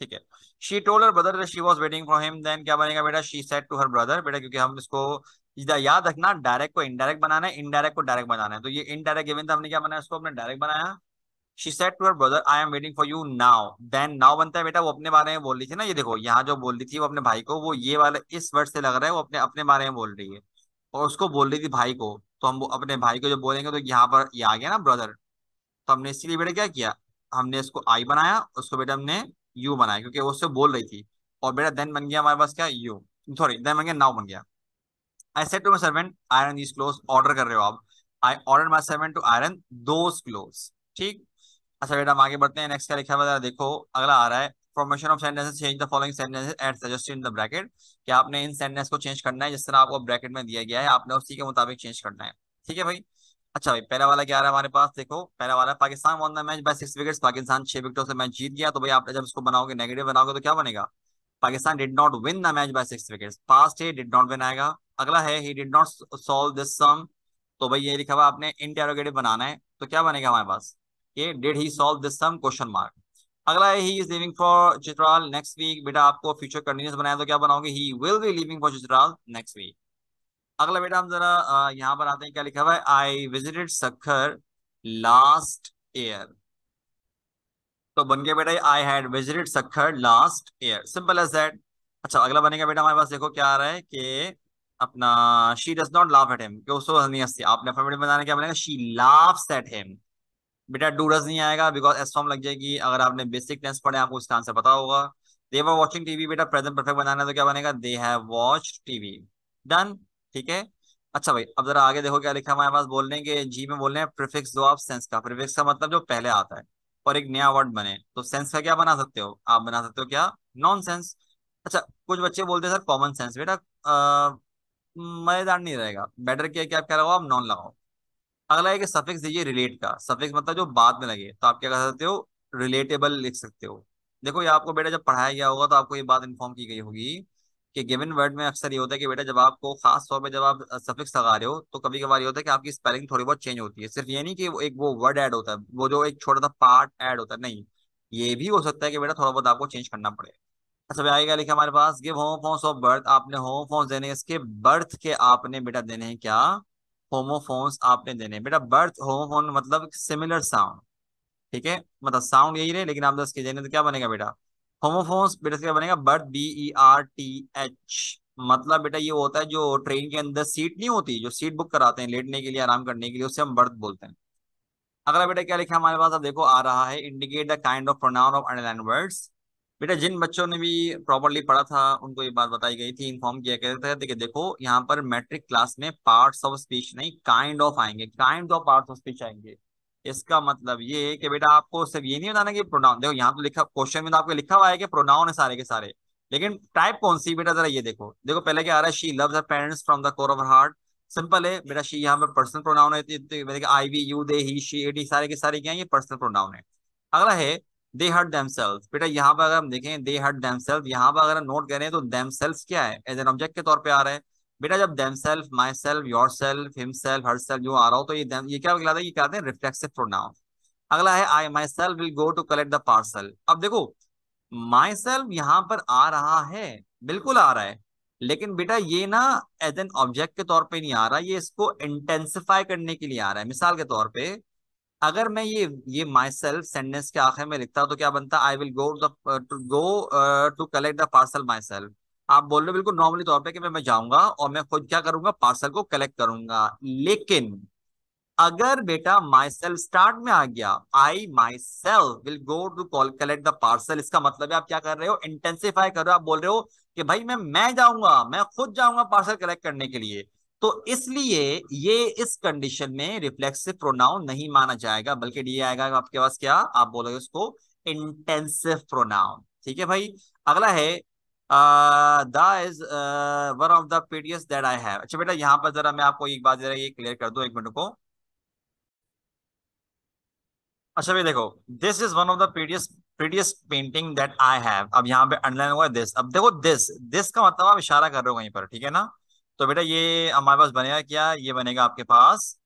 Speaker 1: ठीक है, she told her brother she was waiting for him, then क्या बनेगा बेटा, she said to her brother, बेटा क्योंकि हम इसको याद रखना, डायरेक्ट को इनडायरेक्ट बनाना है, इनडायरेक्ट को डायरेक्ट बनाना है। तो ये इनडायरेक्ट गिवन था, हमने क्या बनाया, उसको हमने डायरेक्ट बनाया। She said to her brother I am waiting for you now, then now बनता है बेटा वो अपने बारे में बोल रही थी ना, ये देखो यहाँ जो बोल रही थी वो अपने भाई को, वो ये वाला इस वर्ड से लग रहा है वो अपने अपने बारे में बोल रही है, और उसको बोल रही थी भाई को। तो हम अपने भाई को जब बोलेंगे तो यहाँ पर ये आ गया ना ब्रदर। तो हमने इसीलिए बेटा क्या किया, हमने इसको आई बनाया, उसको बेटा हमने यू बनाया, क्योंकि वो उससे बोल रही थी। और बेटा देन बन गया हमारे पास क्या, यू, सॉरी देन बन गया नाउ बन गया। I said to my servant iron these clothes, order कर रहे हो आप, I order my servant to iron those clothes. ठीक। अच्छा बेटा हम आगे बढ़ते हैं, नेक्स्ट क्या लिखा हुआ है जरा देखो। अगला आ रहा है formation of sentences, change the following sentences at suggested in the bracket. क्या आपने इन सेंटेंस को चेंज करना है जिस तरह आपको ब्रैकेट में दिया गया है, आपने उसी के मुताबिक चेंज करना है। ठीक है भाई। अच्छा भाई, पहला वाला क्या आ रहा है हमारे पास, देखो पहला वाला, Pakistan won the match by 6 wickets, Pakistan 6 विकेटों से मैच जीत गया। तो भाई आप जब इसको बनाओगे, नेगेटिव बनाओगे तो क्या बनेगा, Pakistan did not win the match by 6 wickets, past है डिड नॉट विन आएगा। अगला है he did not solve this sum. तो भाई ये लिखा हुआ आपने इंटेरोगेटिव बनाना है, तो क्या बनेगा हमारे पास, ये did he solve this sum question mark. अगला है he is living for Chitral next week, बेटा आपको फ्यूचर कंटिन्यूस बनाया तो क्या बनाओगे, he will be living for Chitral next week. अगला बेटा हम जरा यहाँ पर आते हैं, क्या लिखा हुआ है, I visited Sukkur last year. तो बन गया बेटा I had visited Sukkur last year, simple as that. अच्छा अगला बनेगा बेटा हमारे पास, देखो क्या आ रहा है कि अपना she does not laugh at him, कि उसको हंसी हंसती, आपने अफर्मेटिव बनाना, क्या बनेगा, शी लाफ्स एट हिम। बेटा डू डज नहीं आएगा बिकॉज एस फॉर्म लग जाएगी, अगर आपने बेसिक टेंस पढ़े आपको इसका आंसर पता होगा। दे वर वॉचिंग टीवी, बेटा प्रेजेंट परफेक्ट बनाना है तो क्या बनेगा, they have watched TV. Done. ठीक है। अच्छा भाई अब जरा आगे देखो क्या लिखा है हमारे पास, बोलने के जी में बोलने हैं प्रीफिक्स दो आप सेंस का, प्रीफिक्स का मतलब जो पहले आता है और एक नया वर्ड बने, तो सेंस का क्या बना सकते हो आप, बना सकते हो क्या, नॉन सेंस। अच्छा कुछ बच्चे बोलते हैं सर कॉमन सेंस, बेटा मजेदार नहीं रहेगा, बेटर क्या क्या क्या लगाओ, आप नॉन लगाओ। अगला है कि सफिक्स दीजिए रिलेट का, सफिक्स मतलब जो बाद में लगे, तो आप क्या कर सकते हो, रिलेटेबल लिख सकते हो। देखो ये आपको बेटा जब पढ़ाया गया होगा तो आपको ये बात इन्फॉर्म की गई होगी कि गिवन वर्ड में अक्सर ये होता है कि बेटा जब आपको खास तौर पे जब आप सफिक्स लगा रहे हो तो कभी कभार ये होता है कि आपकी स्पेलिंग थोड़ी बहुत चेंज होती है, सिर्फ ये नहीं कि वो एक वो वर्ड ऐड होता है, वो जो एक छोटा सा पार्ट ऐड होता है, नहीं, ये भी हो सकता है कि बेटा थोड़ा बहुत आपको चेंज करना पड़े। अच्छा भाई आगे क्या लिखा हमारे पास, गिव होमोफोन्स ऑफ बर्थ, आपने होमोफोन्स देने हैं, इसके बर्थ के आपने बेटा देने हैं क्या, होमोफोन्स आपने देने हैं बेटा। बर्थ होमोफोन मतलब सिमिलर साउंड, ठीक है, मतलब साउंड यही रहे लेकिन आप 10 के देने तो क्या बनेगा बेटा, होमोफोन्स। बेटा क्या बनेगा, बर्थ BERTH, मतलब बेटा ये होता है जो ट्रेन के अंदर सीट नहीं होती, जो सीट बुक कराते हैं लेटने के लिए आराम करने के लिए, उससे हम बर्थ बोलते हैं। अगला बेटा क्या लिखा है हमारे पास, अब देखो आ रहा है, indicate the kind of pronoun of underline words. बेटा जिन बच्चों ने भी प्रॉपरली पढ़ा था उनको ये बात बताई गई थी, इन्फॉर्म किया गया था, देखिए देखो यहाँ पर मैट्रिक क्लास में पार्ट्स ऑफ स्पीच नहीं काइंड ऑफ आएंगे, kind of parts of speech आएंगे। इसका मतलब ये है कि बेटा आपको सिर्फ ये नहीं बताना कि प्रोनाउन, देखो यहाँ तो लिखा क्वेश्चन में तो आपको लिखा हुआ है कि प्रोनाउन है सारे के सारे, लेकिन टाइप कौन सी बेटा, जरा ये देखो, देखो पहले क्या आ रहा है, she loves her parents from the core of her heart. Simple है बेटा, शी यहाँ पे पर्सनल प्रोनाउन है, I we you they he she it, सारे के सारे क्या है, ये पर्सनल प्रोनाउन है। अगला है दे हर्ट देमसेल्व्स, बेटा यहाँ पर अगर हम देखें दे हर्ट देमसेल्व्स, यहाँ पर अगर हम नोट करें तो देमसेल्व्स क्या है, एज एन ऑब्जेक्ट के तौर पे आ रहा है। बेटा जब themselves, myself, yourself, himself, herself जो आ रहा हो तो ये क्या कहलाता है, ये कहते हैं रिफ्लेक्सिव प्रोनाउन। अगला है I myself will go to collect the parcel. अब देखो माई सेल्फ यहाँ पर आ रहा है, बिल्कुल आ रहा है, लेकिन बेटा ये ना एज एन ऑब्जेक्ट के तौर पे नहीं आ रहा, ये इसको इंटेंसिफाई करने के लिए आ रहा है। मिसाल के तौर पे अगर मैं ये माई सेल्फ सेंटेंस के आखिर में लिखता तो क्या बनता, I will go to go to collect the parcel myself. आप बोल रहे हो बिल्कुल नॉर्मली तौर पे कि मैं जाऊंगा और मैं खुद क्या करूंगा, पार्सल को कलेक्ट करूंगा। लेकिन अगर बेटा माई सेल्फ स्टार्ट में आ गया, I myself will go to call collect the parcel, इसका मतलब है आप क्या कर रहे हो, इंटेंसिफाई कर रहे हो, आप बोल रहे हो कि भाई मैं जाऊंगा, मैं खुद जाऊंगा पार्सल कलेक्ट करने के लिए। तो इसलिए ये इस कंडीशन में रिफ्लेक्सिव प्रोनाउन नहीं माना जाएगा, बल्कि ये आएगा आपके पास क्या, आप बोलोगे उसको इंटेंसिव प्रोनाउन। ठीक है भाई। अगला है the is one of the PDS that I have. अच्छा बेटा यहाँ पर जरा मैं आपको एक बात जरा ये क्लियर कर दूं, एक मिनट को। अच्छा भाई देखो, this is one of the previous painting that I have. अब यहाँ पे अंडरलाइन हुआ है दिस, अब देखो दिस, दिस का मतलब आप इशारा कर रहे हो वहीं पर, ठीक है ना। तो बेटा ये हमारे पास बनेगा क्या, ये बनेगा आपके पास,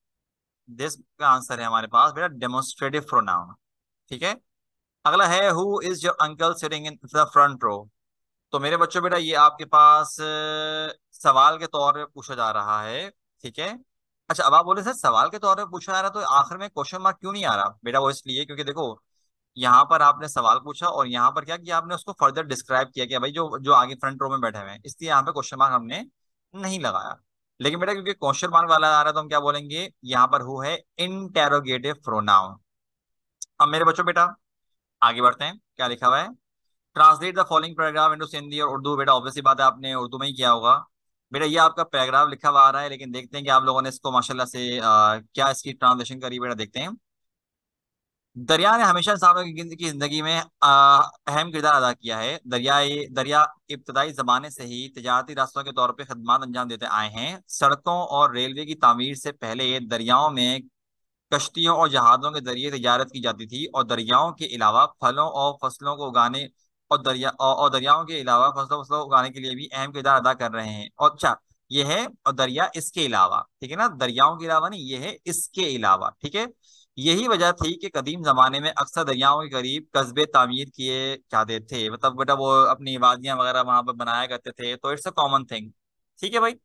Speaker 1: दिस का आंसर है हमारे पास बेटा डेमोन्स्ट्रेटिव प्रोनाउन। ठीक है। अगला है who is your uncle sitting in the front row. तो मेरे बच्चों बेटा ये आपके पास सवाल के तौर पे पूछा जा रहा है, ठीक है। अच्छा अब आप बोले सर सवाल के तौर पे पूछा जा रहा है तो आखिर में क्वेश्चन मार्क क्यों नहीं आ रहा बेटा, वो इसलिए क्योंकि देखो यहाँ पर आपने सवाल पूछा और यहाँ पर क्या किया आपने उसको फर्दर डिस्क्राइब किया कि भाई जो जो आगे फ्रंट रो में बैठे हुए हैं, इसलिए यहाँ पे क्वेश्चन मार्क हमने नहीं लगाया। लेकिन बेटा क्योंकि क्वेश्चन मार्क वाला आ रहा है तो हम क्या बोलेंगे, यहाँ पर हु है इंटेरोगेटिव प्रोनाउन। अब मेरे बच्चों बेटा आगे बढ़ते हैं, क्या लिखा हुआ है, translate the following paragraph into Sindhi और उर्दू। बेटा ऑब्वियसली बात है आपने उर्दू में ही किया होगा। बेटा ये आपका पैराग्राफ लिखा हुआ आ रहा है, लेकिन देखते हैं कि आप लोगों ने इसको माशाल्लाह से क्या इसकी ट्रांसलेशन करी, बेटा देखते हैं। दरिया ने हमेशा इंसानों की जिंदगी में अहम किरदार अदा किया है। दरिया इब्तदाई जमाने से ही तजारती रास्तों के तौर पर खदमात अंजाम देते आए हैं। सड़कों और रेलवे की तामीर से पहले दरियाओं में कश्तियों और जहाजों के जरिए तिजारत की जाती थी, और दरियाओं के अलावा फलों और फसलों को उगाने और दरियाओं के अलावा फसलों फसलों को उगाने के लिए भी अहम किरदार अदा कर रहे हैं। और अच्छा ये है, और दरिया इसके अलावा, ठीक है ना, दरियाओं के अलावा नहीं, ये है इसके अलावा, ठीक है। यही वजह थी कि कदीम जमाने में अक्सर दरियाओं के करीब कस्बे तामीर किए जाते थे, मतलब बेटा वो अपनी वादियां वगैरह वहां पर बनाया करते थे, तो इट्स अ कॉमन थिंग। ठीक है भाई।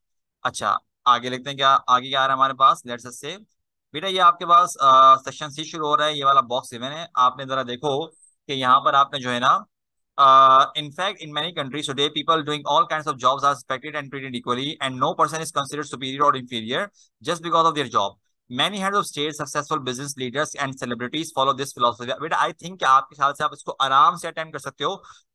Speaker 1: अच्छा आगे लिखते हैं, क्या आगे क्या आ रहा है हमारे पास, लेट्स से बेटा ये आपके पास सेक्शन सी शुरू हो रहा है, ये वाला बॉक्स इवन है, आपने जरा देखो कि यहाँ पर आपने जो है ना, in fact in many countries today people doing all kinds of jobs are respected and treated equally and no person is considered superior or inferior just because of their job. Many heads of state, successful business leaders and celebrities follow this philosophy. बेटा आई थिंक कि आपके ख्याल से आप इसको आराम से अटेम्प्ट कर सकते हो,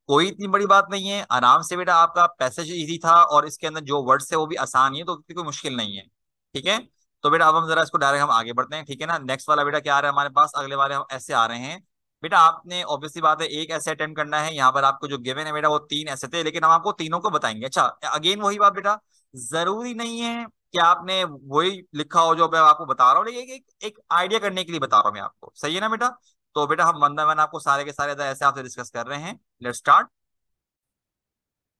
Speaker 1: कोई इतनी बड़ी बात नहीं है, आराम से बेटा आपका पैसेज इजी था और इसके अंदर जो वर्ड्स है वो भी आसान ही है, तो कोई मुश्किल नहीं है। ठीक है। तो बेटा अब हम जरा इसको डायरेक्ट हम आगे बढ़ते हैं, ठीक है ना। नेक्स्ट वाला बेटा क्या आ रहा है हमारे पास, अगले वाले हम ऐसे आ रहे हैं। बेटा आपने ऑब्वियसली बात है एक ऐसे अटेम्प्ट करना है, यहाँ पर आपको जो गिवन है बेटा वो 3 ऐसे थे, लेकिन हम आपको तीनों को बताएंगे। अच्छा अगेन वही बात बेटा, जरूरी नहीं है कि आपने वही लिखा हो जो मैं आपको बता रहा हूँ, लेकिन एक आइडिया करने के लिए बता रहा हूँ मैं आपको, सही है ना बेटा। तो बेटा हम वन बाय वन आपको सारे के सारे ऐसे आपसे डिस्कस कर रहे हैं, लेट्स स्टार्ट।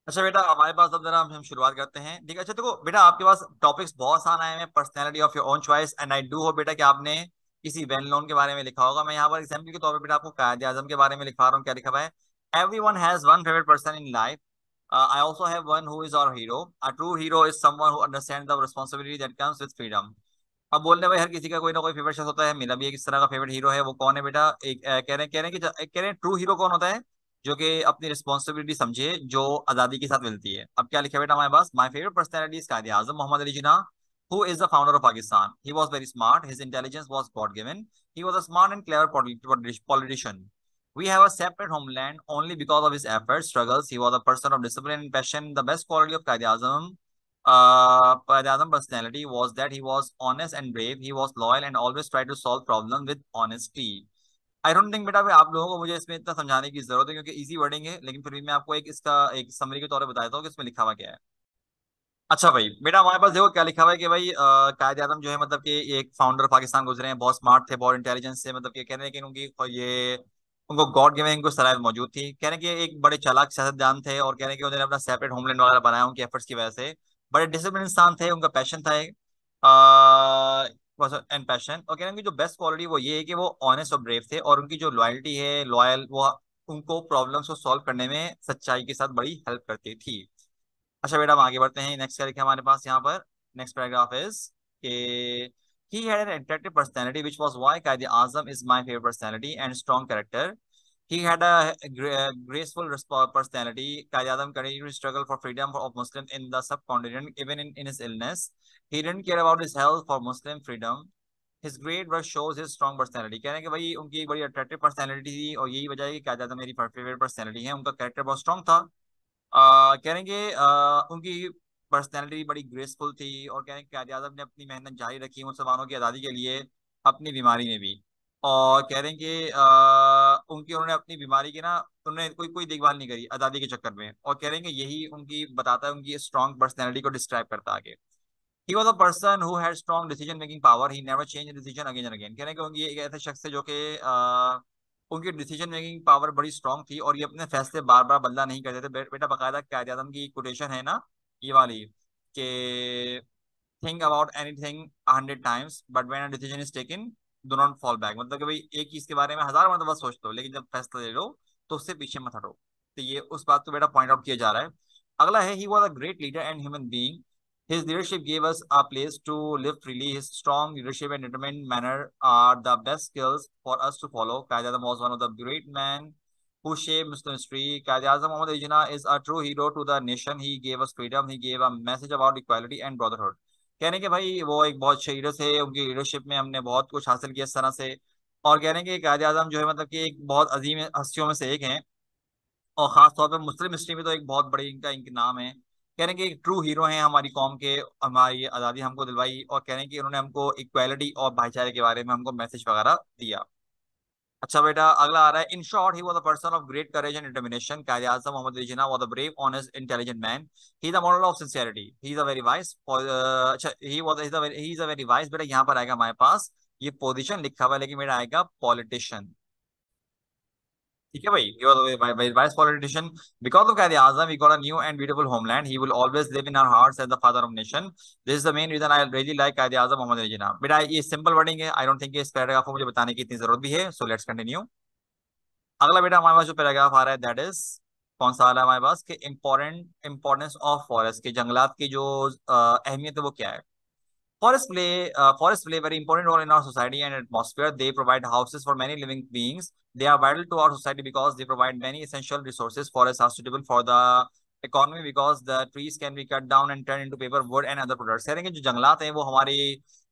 Speaker 1: अच्छा बेटा हमारे पास अब जरा हम शुरुआत करते हैं, ठीक है। अच्छा देखो बेटा आपके पास टॉपिक्स बहुत आसान आए हैं, personality of your own choice, and I do hope बेटा कि आपने किसी वेल नोन के बारे में लिखा होगा। मैं यहाँ पर एग्जाम्पल के तौर पर बेटा आपको कायद आजम के बारे में लिखवा रहा हूँ। क्या लिखा हुआ है? Everyone has one favorite person in life. I also have one who is our hero. A true hero is someone who understands the responsibility that comes with freedom. अब बोल रहे भाई हर किसी का कोई ना कोई फेवरेट शख्स होता है। मेरा भी एक इस तरह का फेवरेट हीरो है। वो कौन है बेटा? एक कह रहे हैं कि कह रहे हैं ट्रू हीरो कौन होता है? जो कि अपनी रिस्पॉन्सिबिलिटी समझे, जो आजादी के साथ मिलती है। अब क्या लिखा है बेटा हमारे पास? My favourite personality is Quaid Azam Muhammad Ali Jinnah, who is the founder of Pakistan. He was very smart. His intelligence was God given. He was a smart and clever politician. We have a separate homeland only because of his efforts, struggles. He was a person of discipline and passion. The best quality of Qaid Azam personality was that he was honest and brave. He was loyal and always tried to solve problems with honesty. I don't think बेटा आप लोगों को मुझे इसमें इतना समझाने की जरूरत है, क्योंकि इजी वर्डिंग है। लेकिन फिर भी मैं आपको एक इसका एक समरी के तौर पर बता देता हूँ कि इसमें लिखा हुआ क्या है। अच्छा भाई बेटा हमारे पास देखो क्या लिखा हुआ है कि भाई कायद आजम जो है मतलब कि एक फाउंडर पाकिस्तान गुजरे हैं, बहुत स्मार्ट थे, बहुत इंटेलिजेंस से, मतलब कि कह रहे हैं कि उनकी ये उनको गॉड गिवन इनको सलाहियत मौजूद थी। कह रहे हैं कि एक बड़े चालाक सियासतदान थे, और कह रहे हैं कि उन्होंने अपना सेपरेट होमलैंड वगैरह बनाया उनके एफर्ट्स की वजह से। बड़े डिसिप्लिन इंसान थे, उनका पैशन था एक एंड पैशन। और कह रहे हैं कि जो बेस्ट क्वालिटी वो ये है कि वो ऑनेस्ट और ब्रेव थे, और उनकी जो लॉयल्टी है, लॉयल, वो उनको प्रॉब्लम्स को सॉल्व करने में सच्चाई के साथ बड़ी हेल्प करती थी। अच्छा बेटा हम आगे बढ़ते हैं। नेक्स्ट क्या लिखा है हमारे पास यहाँ पर? नेक्स्ट पैराग्राफ इज के he had an attractive personality which was why Qaid Azam is my favorite personality and strong character. He had a graceful personality. Qaid Azam continued to struggle for freedom of Muslims in the subcontinent even in his illness. He didn't care about his health for Muslim freedom. His great work shows his strong personality. कह रहे हैं कि भाई उनकी एक बड़ी अट्रैक्टिव पर्सनैलिटी थी, और यही वजह है कि कायद आजम मेरी फेवरेट पर्सनैलिटी है। उनका कैरेक्टर बहुत स्ट्रॉन्ग था। कह रहे हैं कि उनकी पर्सनैलिटी बड़ी ग्रेसफुल थी, और कह रहे हैं कि कायद आजम ने अपनी मेहनत जारी रखी मुसलमानों की आज़ादी के लिए, अपनी बीमारी में भी। और कह रहे हैं कि उन्होंने अपनी बीमारी की ना, उन्होंने कोई कोई देखभाल नहीं करी आज़ादी के चक्कर में। और कह रहे हैं कि यही उनकी बताता है, उनकी स्ट्रॉन्ग पर्सनैलिटी को डिस्क्राइब करता है आगे। He was a person who had strong decision making power. He never changed decision again and again. कह रहे हैं कि ये एक ऐसे शख्स है जो कि उनकी डिसीजन मेकिंग पावर बड़ी स्ट्रांग थी, और ये अपने फैसले बार बार बदला नहीं करते थे। बेटा बाकायदा कायद आजम की कोटेशन है ना ये वाली, कि think about anything 100 times but when a decision is taken do not fall back. मतलब कि भाई एक चीज के बारे में 1000 मरतबा सोच लो, लेकिन जब फैसला ले लो तो उससे पीछे मत हटो। तो ये उस बात को बेटा पॉइंट आउट किया जा रहा है। अगला है, he was a great leader and human being. His leadership gave us a place to live freely. His strong leadership and determined manner are the best skills for us to follow. Quaid-e-Azam was one of the great men who shaped Muslim history. Quaid-e-Azam Muhammad Ali Jinnah is a true hero to the nation. He gave us freedom. He gave a message about equality and brotherhood. कह रहे हैं कि भाई वो एक बहुत अच्छे लीडर थे, उनकी लीडरशिप में हमने बहुत कुछ हासिल किया इस तरह से। और कह रहे हैं कि कायद-ए-आज़म जो है मतलब कि एक बहुत अजीम हस्तियों में से एक हैं, और खास तौर पे मुस्लिम हिस्ट्री में तो एक बहुत बड़ी इनका नाम है। कह रहे हैं कि एक ट्रू हीरो हैं हमारी कौम के, हमारी आज़ादी हमको दिलवाई। और कह रहे हैं कि उन्होंने हमको इक्वालिटी और भाईचारे के बारे में हमको मैसेज वगैरह दिया। अच्छा बेटा अगला आ रहा है, in short he was a person of great courage and determination. Quaid Azam Muhammad Ali Jinnah was a brave honest intelligent man. He is a model of sincerity. He is a very wise, अच्छा he is a very wise. बेटा यहाँ पर आएगा हमारे पास, ये पोजीशन लिखा हुआ है लेकिन मेरा आएगा पॉलिटिशियन। ठीक है भाई, he was a wise politician. Because of Quaid Azam, we got a new and beautiful homeland. He will always live in our hearts as the father of nation. This is the main reason I really like Quaid Azam Mohammad Ali Jinnah. बेटा ये सिंपल वर्डिंग है, आई डोंट थिंक इस पैराग्राफ को मुझे बताने की इतनी जरूरत भी है। So let's continue. अगला बेटा हमारे पास जो पैराग्राफ आ रहा है दैट इज, कौन सा आ रहा है हमारे पास, कि इंपॉर्टेंस ऑफ फॉरेस्ट, के जंगलात की जो अहमियत है वो क्या है। Forests play a very important role in our society and atmosphere. They provide houses for many living beings. They are vital to our society because they provide many essential resources. Forests are suitable for the economy because the trees can be cut down and turned into paper, wood and other products. कह रहे हैं कि जो जंगलात हैं वो हमारी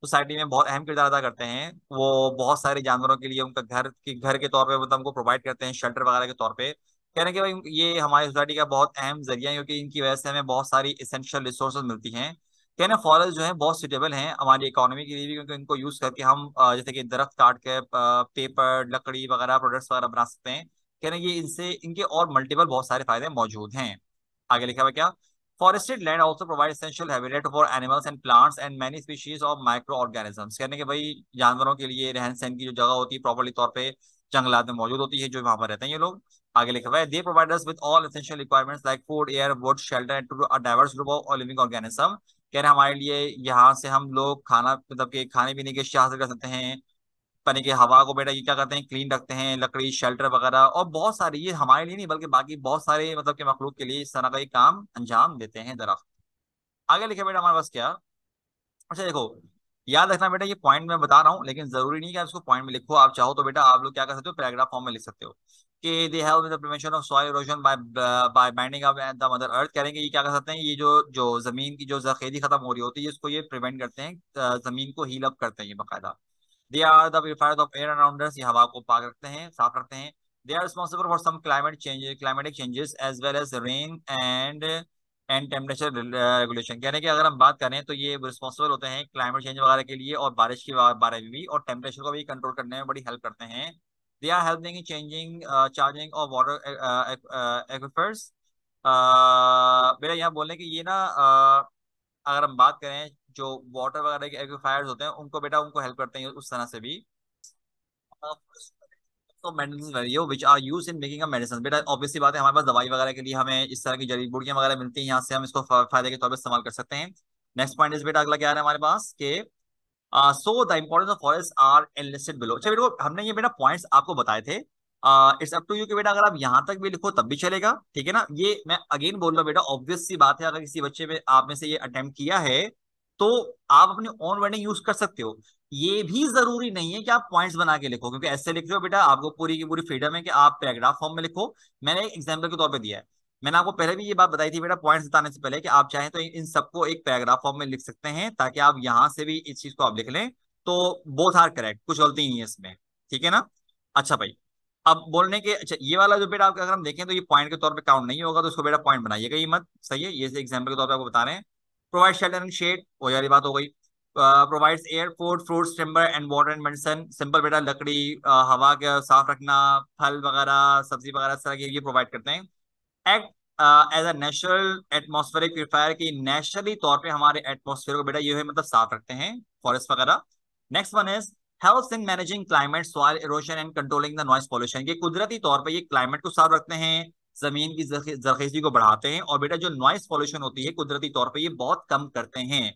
Speaker 1: सोसाइटी में बहुत अहम किरदार अदा करते हैं। वो बहुत सारे जानवरों के लिए उनका घर के तौर पे मतलब हमको प्रोवाइड करते हैं, शेल्टर वगैरह के तौर पे। कह रहे हैं कि भाई ये हमारी सोसाइटी का बहुत अहम जरिया है, क्योंकि इनकी वजह से हमें बहुत सारी इसेंशियल रिसोर्सेज मिलती हैं। कहना फॉरेस्ट जो है बहुत सुटेबल हैं हमारी इकोनॉमी के लिए भी, क्योंकि इनको यूज करके हम जैसे कि दरख्त काट के पेपर, लकड़ी वगैरह प्रोडक्ट्स वगैरह बना सकते हैं। कहना ये इनसे इनके और मल्टीपल बहुत सारे फायदे मौजूद हैं। आगे लिखा हुआ क्या, forested land also provide essential habitat for animals and plants and many species of micro organisms. कहने के भाई जानवरों के लिए रहन सहन की जो जगह होती है प्रॉपर्ली तौर पे जंगलात में मौजूद होती है, जो वहां पर रहते हैं ये लोग। आगे लिखा हुआ है, they provide us with all essential requirements like food, air, wood, shelter to a diverse group of living organism. कह रहे हैं हमारे लिए यहाँ से हम लोग खाना मतलब कि खाने पीने की अशिया हासिल कर सकते हैं, यानी कि हवा को बेटा ये क्या करते हैं, क्लीन रखते हैं, लकड़ी, शेल्टर वगैरह, और बहुत सारी, ये हमारे लिए नहीं बल्कि बाकी बहुत सारे मतलब के मखलूक के लिए इस तरह का ये काम अंजाम देते हैं दरख्त। आगे लिखे बेटा हमारे पास क्या। अच्छा देखो, याद रखना बेटा, ये पॉइंट मैं बता रहा हूँ लेकिन जरूरी नहीं कि आप इसको पॉइंट में लिखो, आप चाहो तो बेटा आप लोग क्या कर सकते हो, पैराग्राफ फॉर्म में लिख सकते हो कि they help with the prevention of soil erosion bye bye binding up the mother earth. करेंगे ये क्या कर सकते हैं, ये जो जो जमीन की जो जखेरी खत्म हो रही होती है इसको ये प्रिवेंट करते हैं, जमीन को हील अप करते हैं ये बाकायदा। They are the purifiers of air around us, ये हवा को पाक रखते हैं, साफ रखते हैं। They are responsible for some climatic changes as well as rain and temperature regulation. कह रहे हैं कि अगर हम बात करें तो ये रिस्पॉन्सिबल होते हैं क्लाइमेट चेंज वगैरह के लिए और बारिश के बारे में भी, और टेम्परेचर को भी कंट्रोल करने में बड़ी हेल्प करते हैं। They are helping in changing charging of water aquifers. मेरा यहाँ बोलने की ये ना, अगर हम बात करें जो वाटर वगैरह के एक्विफायर्स होते हैं उनको बेटा उनको हेल्प करते हैं उस तरह से भी। तो medicine value which are use in making a medicine. बेटा ऑब्वियसली बात है, हमारे पास दवाई वगैरह के लिए हमें इस तरह की जड़ी बूटियां वगैरह मिलती हैं, यहाँ से हम इसको फायदे के तौर पर इस्तेमाल कर सकते हैं। नेक्स्ट पॉइंट इस बेटा अगला क्या है हमारे पास के so the importance of forest are enlisted below. अच्छा बेटा हमने ये बेटा पॉइंट्स आपको बताए थे, इट्स अप टू यू कि बेटा अगर आप यहाँ तक भी लिखो तब भी चलेगा, ठीक है ना। ये मैं अगेन बोल रहा हूँ बेटा, ऑब्वियस सी बात है, अगर किसी बच्चे में आप में से ये अटेम्प्ट किया है तो आप अपनी ओन वर्डिंग यूज कर सकते हो। ये भी जरूरी नहीं है कि आप पॉइंट्स बना के लिखो, क्योंकि ऐसे लिख रहे हो बेटा आपको पूरी की पूरी फ्रीडम है कि आप पैराग्राफ फॉर्म में लिखो। मैंने एक एग्जाम्पल के तौर पे दिया है, मैंने आपको पहले भी ये बात बताई थी बेटा पॉइंट्स बताने से पहले कि आप चाहें तो इन सबको एक पैराग्राफ फॉर्म में लिख सकते हैं ताकि आप यहां से भी इस चीज को आप लिख लें, तो बोथ आर करेक्ट, कुछ गलती नहीं है इसमें, ठीक है ना। अच्छा भाई, अब बोलने के, अच्छा ये वाला जो बेटा आप अगर हम देखें तो ये पॉइंट के तौर पे काउंट नहीं होगा, तो इसको बेटा पॉइंट बनाइएगा ये मत, सही है। ये एग्जाम्पल के तौर पे आपको बता रहे हैं। प्रोवाइड शेल्टर एंड शेड, वो वाली बात हो गई। Provides air, food, fruits, timber and water and medicine. Simple बेटा, लकड़ी, हवा का साफ रखना, फल वगैरह, सब्जी वगैरह इस तरह की ये प्रोवाइड करते हैं। Act as a natural atmospheric purifier, की नेचुरली तौर पे हमारे एटमोस्फेयर को बेटा ये है मतलब साफ रखते हैं, फॉरेस्ट वगैरह। Next one is helps in managing climate, soil erosion and controlling the noise pollution. ये कुदरती तौर पे ये क्लाइमेट को साफ रखते हैं, जमीन की जरखेजी को बढ़ाते हैं, और बेटा जो नॉइस पॉल्यूशन होती है कुदरती तौर पे ये बहुत कम करते हैं।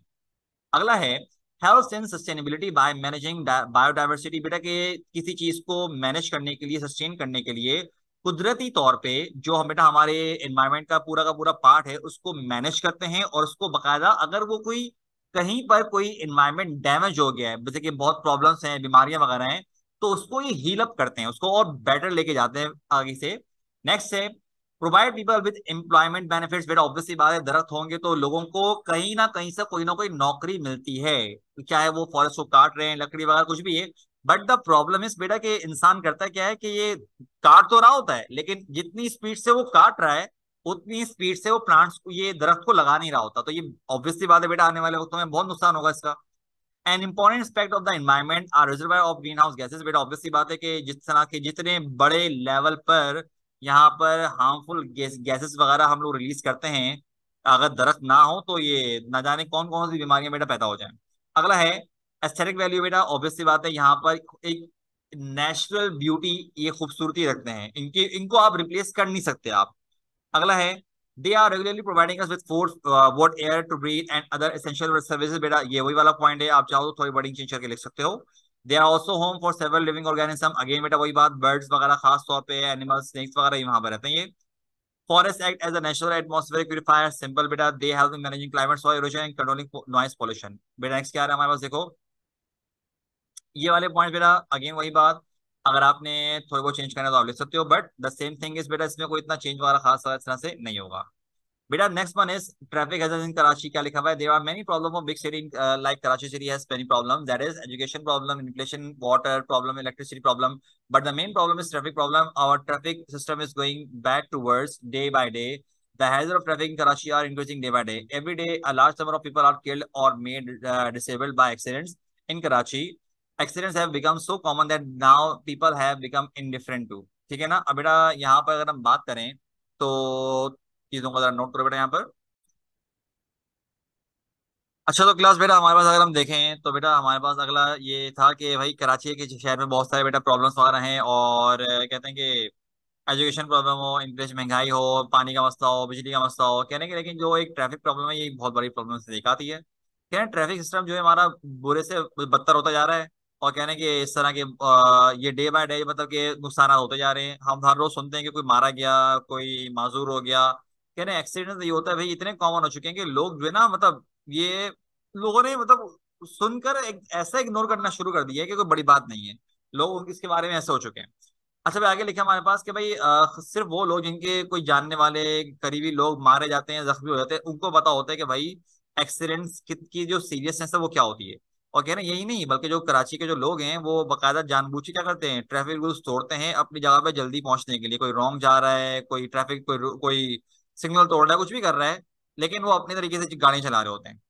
Speaker 1: अगला है health and sustainability by managing biodiversity. बेटा के किसी चीज को मैनेज करने के लिए, सस्टेन करने के लिए कुदरती तौर पे जो हम बेटा हमारे एनवायरनमेंट का पूरा पार्ट है उसको मैनेज करते हैं, और उसको बकायदा अगर वो कोई कहीं पर कोई एनवायरनमेंट डैमेज हो गया है, जैसे कि बहुत प्रॉब्लम्स हैं, बीमारियां वगैरह हैं, तो उसको ये हील अप करते हैं, उसको और बेटर लेके जाते हैं आगे से। नेक्स्ट है provide people with employment benefits. बेटा ऑब्वियसली बात है, दरख्त होंगे तो लोगों को कहीं से कोई ना कोई नौकरी मिलती है, चाहे वो फॉरेस्ट को काट रहे हैं, लकड़ी वगैरह कुछ भी है। बट द प्रॉब्लम इज बेटा कि इंसान करता क्या है कि ये काट तो रहा होता है लेकिन जितनी स्पीड से वो काट रहा है उतनी स्पीड से वो प्लांट्स को, ये दरख्त को लगा नहीं रहा होता, तो ये ऑब्वियसली बात है बेटा आने वाले वक्तों में बहुत नुकसान होगा इसका। An important aspect of the environment are reservoir of greenhouse gases. बेटा ऑब्वियसली बात है कि जिस तरह के जितने बड़े लेवल पर यहाँ पर हार्मफुल गैसेस वगैरह हम लोग रिलीज करते हैं, अगर दरख्त ना हो तो ये ना जाने कौन कौन सी बीमारियां बेटा पैदा हो जाए। अगला है एस्थेटिक वैल्यू। बेटा ऑब्वियसली बात है यहाँ पर एक नेचुरल ब्यूटी, ये खूबसूरती रखते हैं, इनकी इनको आप रिप्लेस कर नहीं सकते आप। अगला है they are regularly providing us with food, water air to breathe and other essential services. बेटा ये वही वाला पॉइंट है, आप चाहो तो थोड़ी बड़ी चेंज करके लिख सकते हो। They are also home for several living organism. Again बेटा वही बात, बर्ड्स वगैरह खास तौर पे, एनिमल्स, स्नेक्स वगैरह ये वहां पर रहते हैं ये। Forest act as a natural atmospheric purifier. Simple बेटा, they help in managing climate, soil erosion and controlling noise pollution. बेटा नेक्स्ट क्या आ रहा है हमारे पास, देखो ये वाले पॉइंट बेटा अगेन वही बात, अगर आपने थोड़े बहुत चेंज करना है तो आप लिख सकते हो, but the same thing is बेटा इसमें कोई इतना चेंज वगैरह खास इस तरह से नहीं होगा। बेटा next one is traffic hazard in Karachi. क्या लिखा हुआ है, there are many problem of big city like Karachi city has many problem, that is education problem, inflation, water problem, electricity problem, but the main problem is traffic problem. Our traffic system is going back towards day by day, the hazard of traffic in Karachi are increasing day by day. Every day, a large number of people are killed or made disabled by accidents in Karachi. Accidents have become so common that now people have become indifferent to. ठीक है ना। अब बेटा यहाँ पर अगर हम बात करें तो चीजों को जरा नोट करो बेटा यहाँ पर। अच्छा तो क्लास बेटा हमारे पास अगर हम देखें तो बेटा हमारे पास अगला ये था कि भाई कराची के शहर में बहुत सारे बेटा प्रॉब्लम्स वगैरह हैं, और कहते हैं कि एजुकेशन प्रॉब्लम हो, इन्फ्लेशन, महंगाई हो, पानी का मसला हो, बिजली का मसला हो, कहने के लेकिन जो एक ट्रैफिक प्रॉब्लम है ये एक बहुत बड़ी प्रॉब्लम से दिखाती है। क्या ट्रैफिक सिस्टम जो है हमारा बुरे से बदतर होता जा रहा है, और कहने कि इस तरह के ये डे बाय डे मतलब कि नुकसान होते जा रहे हैं। हम हर रोज सुनते हैं कि कोई मारा गया, कोई माजूर हो गया। कहने एक्सीडेंट ये होता है भाई, इतने कॉमन हो चुके हैं कि लोग जो है ना मतलब ये लोगों ने मतलब सुनकर एक ऐसा इग्नोर करना शुरू कर दिया है कि कोई बड़ी बात नहीं है। लोग इसके बारे में ऐसे हो चुके हैं। अच्छा भाई आगे लिखा हमारे पास कि भाई सिर्फ वो लोग जिनके कोई जानने वाले करीबी लोग मारे जाते हैं, जख्मी हो जाते हैं, उनको पता होता है कि भाई एक्सीडेंट्स की जो सीरियसनेस है वो क्या होती है। और कह रहे हैं यही नहीं बल्कि जो कराची के जो लोग हैं वो बकायदा जानबूझ के क्या करते हैं, ट्रैफिक रूल्स तोड़ते हैं अपनी जगह पे जल्दी पहुंचने के लिए। कोई रॉन्ग जा रहा है, कोई ट्रैफिक कोई सिग्नल तोड़ रहा है, कुछ भी कर रहा है, लेकिन वो अपने तरीके से गाड़ी चला रहे होते हैं।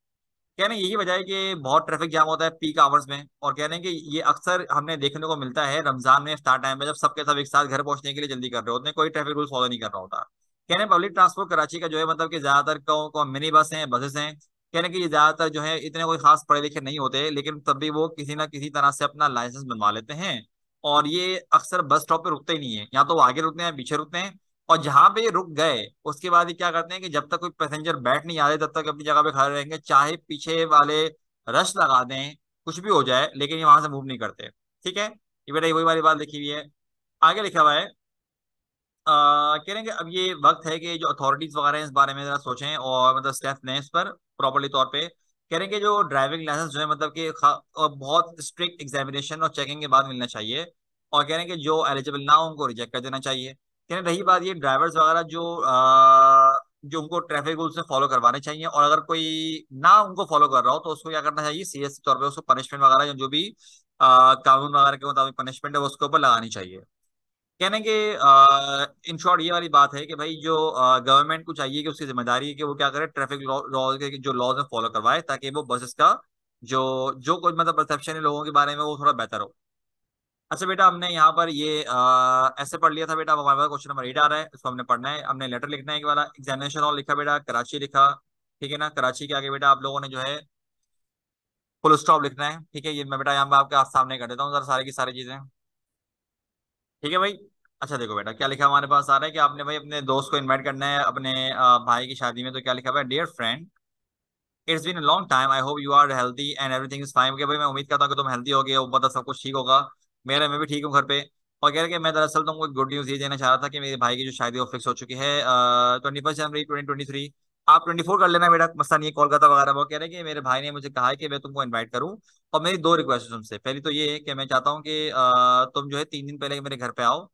Speaker 1: कह रहे हैं यही वजह है कि बहुत ट्रैफिक जाम होता है पीक आवर्स में। और कह रहे हैं कि ये अक्सर हमने देखने को मिलता है रमजान में इफ्तार टाइम में, जब सबके सब एक साथ घर पहुंचने के लिए जल्दी कर रहे होते हैं, कोई ट्रैफिक रूल फॉलो नहीं कर रहा होता। कह रहे हैं पब्लिक ट्रांसपोर्ट कराची का जो है मतलब कि ज्यादातर को मिनी बस हैं, बसेस हैं। कह रहे हैं कि ये ज्यादातर जो है इतने कोई खास पढ़े लिखे नहीं होते, लेकिन तब भी वो किसी ना किसी तरह से अपना लाइसेंस बनवा लेते हैं। और ये अक्सर बस स्टॉप पे रुकते ही नहीं है, या तो वो आगे रुकते हैं पीछे रुकते हैं। और जहां पे ये रुक गए उसके बाद ये क्या करते हैं कि जब तक कोई पैसेंजर बैठ नहीं आते तब तक अपनी जगह पे खड़े रहेंगे, चाहे पीछे वाले रश लगा दें, कुछ भी हो जाए, लेकिन ये वहां से मूव नहीं करते। ठीक है, ये बेटा ये वही वाली बात लिखी हुई है। आगे लिखा हुआ है कह रहे हैं कि अब ये वक्त है कि जो अथॉरिटीज वगैरह हैं इस बारे में जरा सोचें और मतलब स्टेप लें इस पर प्रॉपरली तौर पे। कह रहे हैं कि जो ड्राइविंग लाइसेंस जो है मतलब कि बहुत स्ट्रिक्ट एग्जामिनेशन और चेकिंग के बाद मिलना चाहिए। और कह रहे हैं कि जो एलिजिबल ना हो उनको रिजेक्ट कर देना चाहिए। कह रहे हैं रही बात ये ड्राइवर्स वगैरह जो उनको ट्रैफिक रूल्स में फॉलो करवाने चाहिए, और अगर कोई ना उनको फॉलो कर रहा हो तो उसको क्या करना चाहिए, सीरियस तौर पे उसको पनिशमेंट वगैरह जो भी कानून वगैरह के मुताबिक पनिशमेंट है वो उसके ऊपर लगानी चाहिए। कहने के इन शॉर्ट ये वाली बात है कि भाई जो गवर्नमेंट को चाहिए कि उसकी जिम्मेदारी है कि वो क्या करे, ट्रैफिक लॉ के जो लॉज है फॉलो करवाए, ताकि वो बसेस का जो जो कोई मतलब परसेप्शन है लोगों के बारे में वो थोड़ा बेहतर हो। अच्छा बेटा हमने यहाँ पर ये ऐसे पढ़ लिया था बेटा। अब हमारे पास क्वेश्चन नंबर 8 आ रहा है, इसको हमने पढ़ना है। हमने लेटर लिखना है एक वाला, एग्जामिनेशन हॉल लिखा बेटा, कराची लिखा। ठीक है ना, कराची के आगे बेटा आप लोगों ने जो है फुल स्टॉप लिखना है। ठीक है, ये मैं बेटा यहाँ पर आपके सामने कर देता हूँ जरा सारी की सारी चीजें। ठीक है भाई। अच्छा देखो बेटा क्या लिखा हमारे पास आ रहा है कि आपने भाई अपने दोस्त को इनवाइट करना है अपने भाई की शादी में। तो क्या लिखा हुआ है, dear friend, it's been a long time, I hope you are healthy and everything is fine. भाई मैं उम्मीद करता हूँ कि तुम हेल्दी हो गए हो, मतलब सब कुछ ठीक होगा। मैं भी ठीक हूँ घर पे। और कह रहे कि मैं दरअसल तुमको गुड न्यूज़ ये देना चाह रहा था कि मेरे भाई की जो शादी वो फिक्स हो चुकी है 21 जनवरी 2023। आप 24 कर लेना बेटा, मसला नहीं है, कोलकाता वगैरह। वो कह रहे हैं कि मेरे भाई ने मुझे कहा है कि मैं तुमको इनवाइट करूं। और मेरी दो रिक्वेस्ट है तुमसे। पहली तो ये है कि मैं चाहता हूँ कि तुम जो है 3 दिन पहले मेरे घर पे आओ।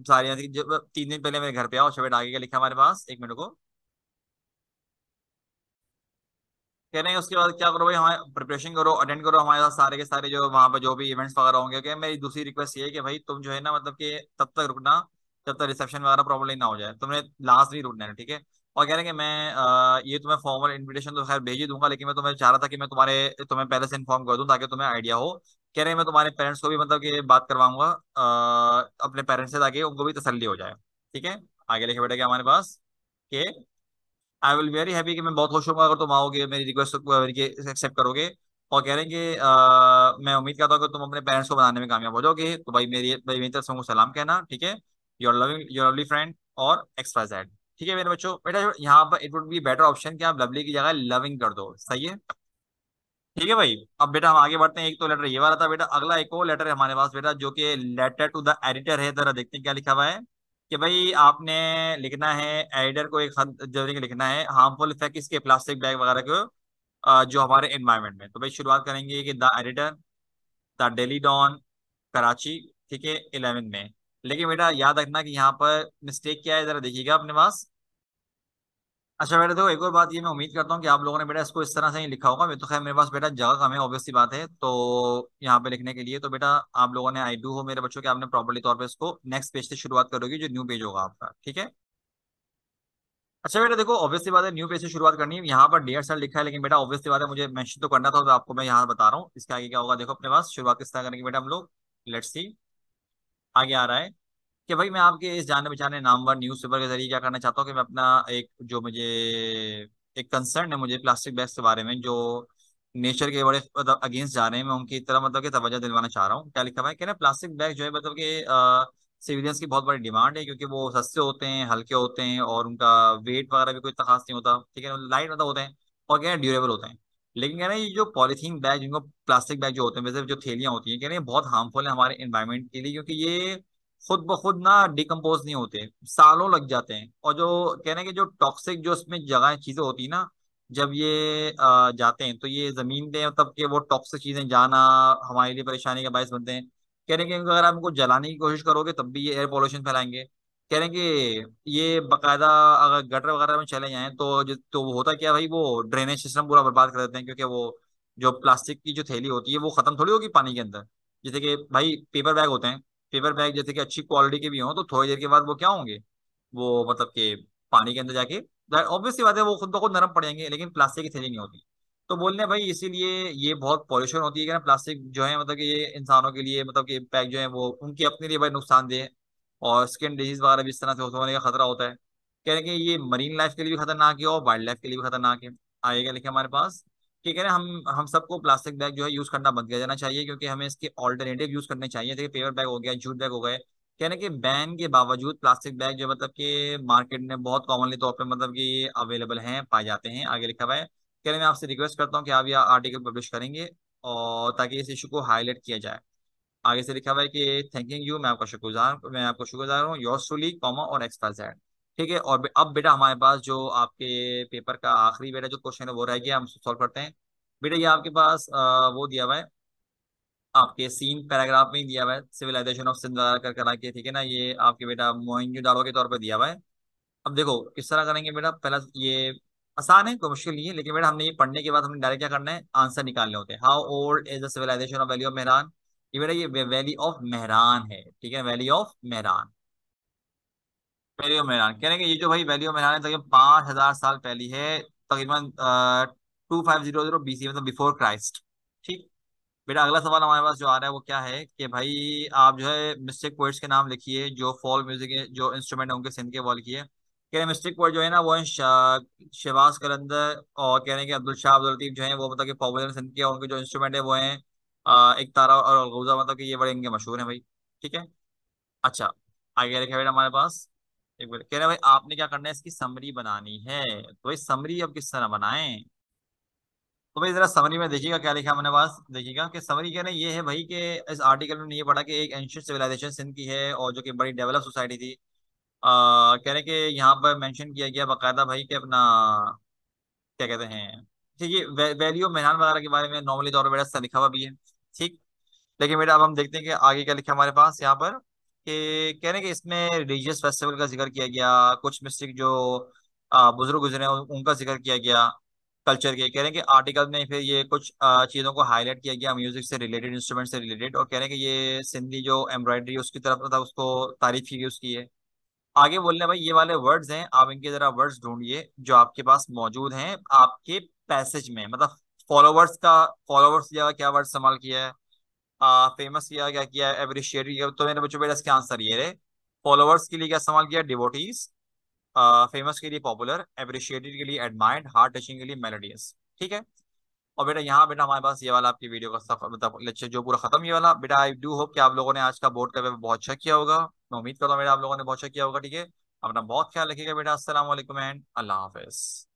Speaker 1: सारी 3 दिन पहले मेरे घर पे आओ। अच्छा बेटा आगे क्या लिखा हमारे पास, एक मिनट को। कह रहे हैं उसके बाद क्या करो भाई, हमारे प्रिपरेशन करो, अटेंड करो हमारे साथ सारे के सारे जो वहाँ पर जो भी इवेंट्स वगैरह होंगे। क्या मेरी दूसरी रिक्वेस्ट ये है कि भाई तुम जो है ना मतलब कि तब तक रुकना जब तक रिसेप्शन वगैरह प्रॉब्लम ना हो जाए, तुमने लास्ट नहीं रुकना है। ठीक है। और कह रहे हैं कि मैं ये तुम्हें फॉर्मल इन्विटेशन तो खैर भेज ही दूंगा, लेकिन मैं तुम्हें चाह रहा था कि मैं तुम्हें पहले से इन्फॉर्म कर दूं ताकि तुम्हें आइडिया हो। कह रहे हैं मैं तुम्हारे पेरेंट्स को भी मतलब कि बात करवाऊंगा अपने पेरेंट्स से, ताकि उनको भी तसल्ली हो जाए। ठीक है। आगे लिखे बेटा क्या हमारे पास कि आई विल वेरी हैप्पी, कि मैं बहुत खुश होऊंगा अगर तुम आओगे, मेरी रिक्वेस्ट को एक्सेप्ट करोगे। और कह रहे हैं कि मैं उम्मीद करता हूँ कि तुम अपने पेरेंट्स को बनाने में कामयाब हो जाओगे। तो भाई मेरी तरफ से उनको सलाम कहना। ठीक है, your loving your lovely friend और एक्स वाई जेड। ठीक है मेरे बच्चों, बेटा यहाँ पर it would be better option कि आप लवली की जगह लविंग कर दो। सही है। ठीक है भाई। अब बेटा हम आगे बढ़ते हैं। एक तो लेटर ये वाला था बेटा, अगला एक और लेटर है हमारे पास बेटा जो कि लेटर टू द एडिटर है। जरा देखते हैं क्या लिखा हुआ है कि भाई आपने लिखना है एडिटर को एक खत जरूरी लिखना है, हार्मफुल इफेक्ट इसके प्लास्टिक बैग वगैरह को जो हमारे एनवायरनमेंट में। तो भाई शुरुआत करेंगे कि the editor, the daily Dawn, Karachi. ठीक है, 11 में। लेकिन बेटा याद रखना कि यहाँ पर मिस्टेक क्या है, जरा देखिएगा अपने पास। अच्छा बेटा देखो एक और बात, ये मैं उम्मीद करता हूँ कि आप लोगों ने बेटा इसको इस तरह से ही लिखा होगा। मैं तो खैर मेरे पास बेटा जगह कम है, ऑब्वियस सी बात है, तो यहाँ पे लिखने के लिए तो बेटा आप लोगों ने आई डू हो मेरे बच्चों कि आपने प्रॉपर्ली तौर पे इसको नेक्स्ट पेज से शुरुआत करोगे जो न्यू पेज होगा आपका। ठीक है। अच्छा बेटा देखो ऑब्वियस सी बात है न्यू पेज से शुरुआत करनी है। यहाँ पर डियर सर लिखा है, लेकिन बेटा ऑब्वियस सी बात है मुझे मेंशन तो करना था, तो आपको मैं यहाँ बता रहा हूँ। इसके आगे क्या होगा देखो अपने पास, शुरुआत किस तरह करेंगे बेटा हम लोग। लेट्स सी आगे आ रहा है कि भाई मैं आपके इस जाने पहचाने नामवर न्यूज़पेपर के जरिए क्या करना चाहता हूँ कि मैं अपना एक जो मुझे एक कंसर्न है मुझे प्लास्टिक बैग्स के बारे में, जो नेचर के बड़े मतलब अगेंस्ट जा रहे हैं, मैं उनकी तरह मतलब कि तवज्जो दिलवाना चाह रहा हूँ। क्या लिखा हुआ है कि ना प्लास्टिक बैग जो है मतलब कि सिविलियंस की बहुत बड़ी डिमांड है, क्योंकि वो सस्ते होते हैं, हल्के होते हैं, और उनका वेट वगैरह भी कोई इतना खास नहीं होता। ठीक है, लाइट मतलब होते हैं, और क्या ड्यूरेबल होते हैं। लेकिन कह रहे हैं ये जो पॉलीथीन बैग, जिनको प्लास्टिक बैग जो होते हैं, वैसे जो थैलियां होती हैं, कह रहे हैं बहुत हार्मफुल है हमारे एनवायरनमेंट के लिए, क्योंकि ये खुद ब खुद ना डिकम्पोज नहीं होते, सालों लग जाते हैं। और जो कह रहे हैं कि जो टॉक्सिक जो इसमें जगह चीजें होती है ना, जब ये जाते हैं तो ये जमीन पे, मतलब कि वो टॉक्सिक चीजें जाना हमारे लिए परेशानी का बायस बनते हैं। कह रहे हैं कि अगर आप इनको जलाने की कोशिश करोगे तब भी ये एयर पोल्यूशन फैलाएंगे। कह रहे हैं कि ये बकायदा अगर गटर वगैरह में चले जाएं तो वो होता क्या है भाई, वो ड्रेनेज सिस्टम पूरा बर्बाद कर देते हैं, क्योंकि वो जो प्लास्टिक की जो थैली होती है वो खत्म थोड़ी होगी पानी के अंदर। जैसे कि भाई पेपर बैग होते हैं, पेपर बैग जैसे कि अच्छी क्वालिटी के भी हों तो थोड़ी देर के बाद वो क्या होंगे, वो मतलब कि पानी के अंदर जाके ऑब्वियसली बात है वो खुद ब खुद नरम पड़ जाएंगे, लेकिन प्लास्टिक की थैली नहीं होती। तो बोल रहे हैं भाई इसीलिए ये बहुत पॉल्यूशन होती है कि ना प्लास्टिक जो है, मतलब कि ये इंसानों के लिए, मतलब कि पैक जो है वो उनके अपने लिए भाई नुकसानदेह है। और स्किन डिजीज वगैरह भी इस तरह से होने का खतरा होता है। कह रहे हैं कि ये मरीन लाइफ के लिए भी खतरनाक है और वाइल्ड लाइफ के लिए भी खतरनाक है। आगे क्या लिखे हमारे पास कि कह रहे हैं हम सबको प्लास्टिक बैग जो है यूज करना बंद किया जाना चाहिए, क्योंकि हमें इसके ऑल्टरनेटिव यूज करने चाहिए, जैसे पेपर बैग हो गया, जूट बैग हो गए। कह रहे हैं कि बैन के बावजूद प्लास्टिक बैग जो मतलब कि मार्केट में बहुत कॉमनली तौर पे मतलब कि अवेलेबल हैं, पाए जाते हैं। आगे लिखा हुआ है, कह रहे हैं मैं आपसे रिक्वेस्ट करता हूँ कि आप यह आर्टिकल पब्लिश करेंगे और ताकि इस इशू को हाईलाइट किया जाए। आगे से लिखा हुआ है कि थैंकिंग यू, मैं आपका शुक्रगुजार हूँ, योर्स ट्रूली कॉमा और XYZ। ठीक है, और अब बेटा हमारे पास जो आपके पेपर का आखिरी बेटा जो क्वेश्चन है वो रह गया, हम सॉल्व करते हैं। बेटा ये आपके पास वो दिया हुआ है, आपके सीन पैराग्राफ में ही दिया हुआ है, सिविलाइजेशन ऑफ सिंध वगैरह कर करा के, ठीक है ना, ये आपके बेटा मोहनजोदाड़ो के तौर पर दिया हुआ है। अब देखो किस तरह करेंगे बेटा, पहला ये आसान है, कोई मुश्किल नहीं है, लेकिन बेटा हमने ये पढ़ने के बाद हमने डायरेक्ट क्या करना है, आंसर निकालने होते हैं। How old is the civilization of valley of Mehran. ये बेटा ये वैली ऑफ मेहरान है, ठीक है, valley of Mehran. Valley of Mehran कह रहे हैं कि ये जो भाई वैली ऑफ मेहरान है तकरीबन 5,000 साल पहली है, तकरीबन 2500 BC, मतलब बिफोर क्राइस्ट। ठीक। बेटा अगला सवाल हमारे पास जो आ रहा है वो क्या है कि भाई आप जो है मिस्टिक पोइट्स के नाम लिखिए जो फॉल्क म्यूजिक के जो इंस्ट्रूमेंट है उनके सिंध के वॉल किए। कह रहे मिस्टिक पोइट जो है ना वो है शहबाज कलंदर, और कह रहे हैं कि अब्दुल शाह अब्दुल लतीफ जो है वो मतलब कि पॉपुलर सिंध के, और उनके जो इंस्ट्रूमेंट है वो है एक तारा और अलगोजा, मतलब कि ये बड़े इनके मशहूर हैं भाई। ठीक है। अच्छा, आगे लिखा है बेटा हमारे पास, एक मिनट, कह रहे हैं भाई आपने क्या करना है, इसकी समरी बनानी है। तो भाई समरी अब किस तरह बनाएं। तो भाई जरा समरी में देखिएगा क्या लिखा है मैंने पास, देखिएगा कि समरी कह रहे हैं ये है भाई कि इस आर्टिकल में ये पढ़ा कि एक एंशियंट सिविलाइजेशन सिंध की है और जो कि बड़ी डेवलप सोसाइटी थी। कह रहे हैं कि यहाँ पर मेंशन किया गया बकायदा भाई कि अपना क्या कहते हैं, ठीक है, वैल्यू मेहमान वगैरह के बारे में नॉर्मली तौर पर बेटा ऐसा लिखा हुआ भी है। ठीक। लेकिन बेटा अब हम देखते हैं कि आगे क्या लिखा है हमारे पास यहाँ पर, कि कह रहे हैं कि इसमें रिलीजियस फेस्टिवल का जिक्र किया गया, कुछ मिस्टिक जो बुजुर्ग गुजरे हैं उनका जिक्र किया गया, कल्चर के। कह रहे हैं कि आर्टिकल में फिर ये कुछ चीज़ों को हाईलाइट किया गया, म्यूजिक से रिलेटेड, इंस्ट्रूमेंट से रिलेटेड, और कह रहे हैं कि ये सिंधी जो एम्ब्रॉयडरी उसकी तरफ था उसको तारीफ की गई उसकी है। आगे बोल रहे हैं भाई ये वाले वर्ड्स हैं, आप इनके जरा वर्ड्स ढूंढिए जो आपके पास मौजूद हैं आपके पैसेज में, मतलब फॉलोवर्स का, फॉलोवर्स की जगह क्या वर्ड इस्तेमाल किया है, फेमस किया क्या किया है, एप्रिशिएट किया, तो मेरे बच्चों बेटा इसके आंसर ये रहे। फॉलोवर्स के लिए क्या इस्तेमाल किया, डिवोटीज, फेमस के लिए पॉपुलर, एप्रिशिएटेड के लिए एडमायर्ड, हार्ट टचिंग के लिए मेलोडियस। ठीक है। और बेटा यहाँ बेटा हमारे पास ये वाला आपकी वीडियो का सफर मतलब लेक्चर जो पूरा खत्म, ये वाला बेटा आई डू होप कि आप लोगों ने आज का बोर्ड का पेपर बहुत अच्छा किया होगा। मैं उम्मीद करता हूँ बेटा आप लोगों ने बहुत अच्छा किया होगा। ठीक है, अपना बहुत ख्याल रखिएगा बेटा। अस्सलाम वालेकुम एंड अल्लाह हाफिज।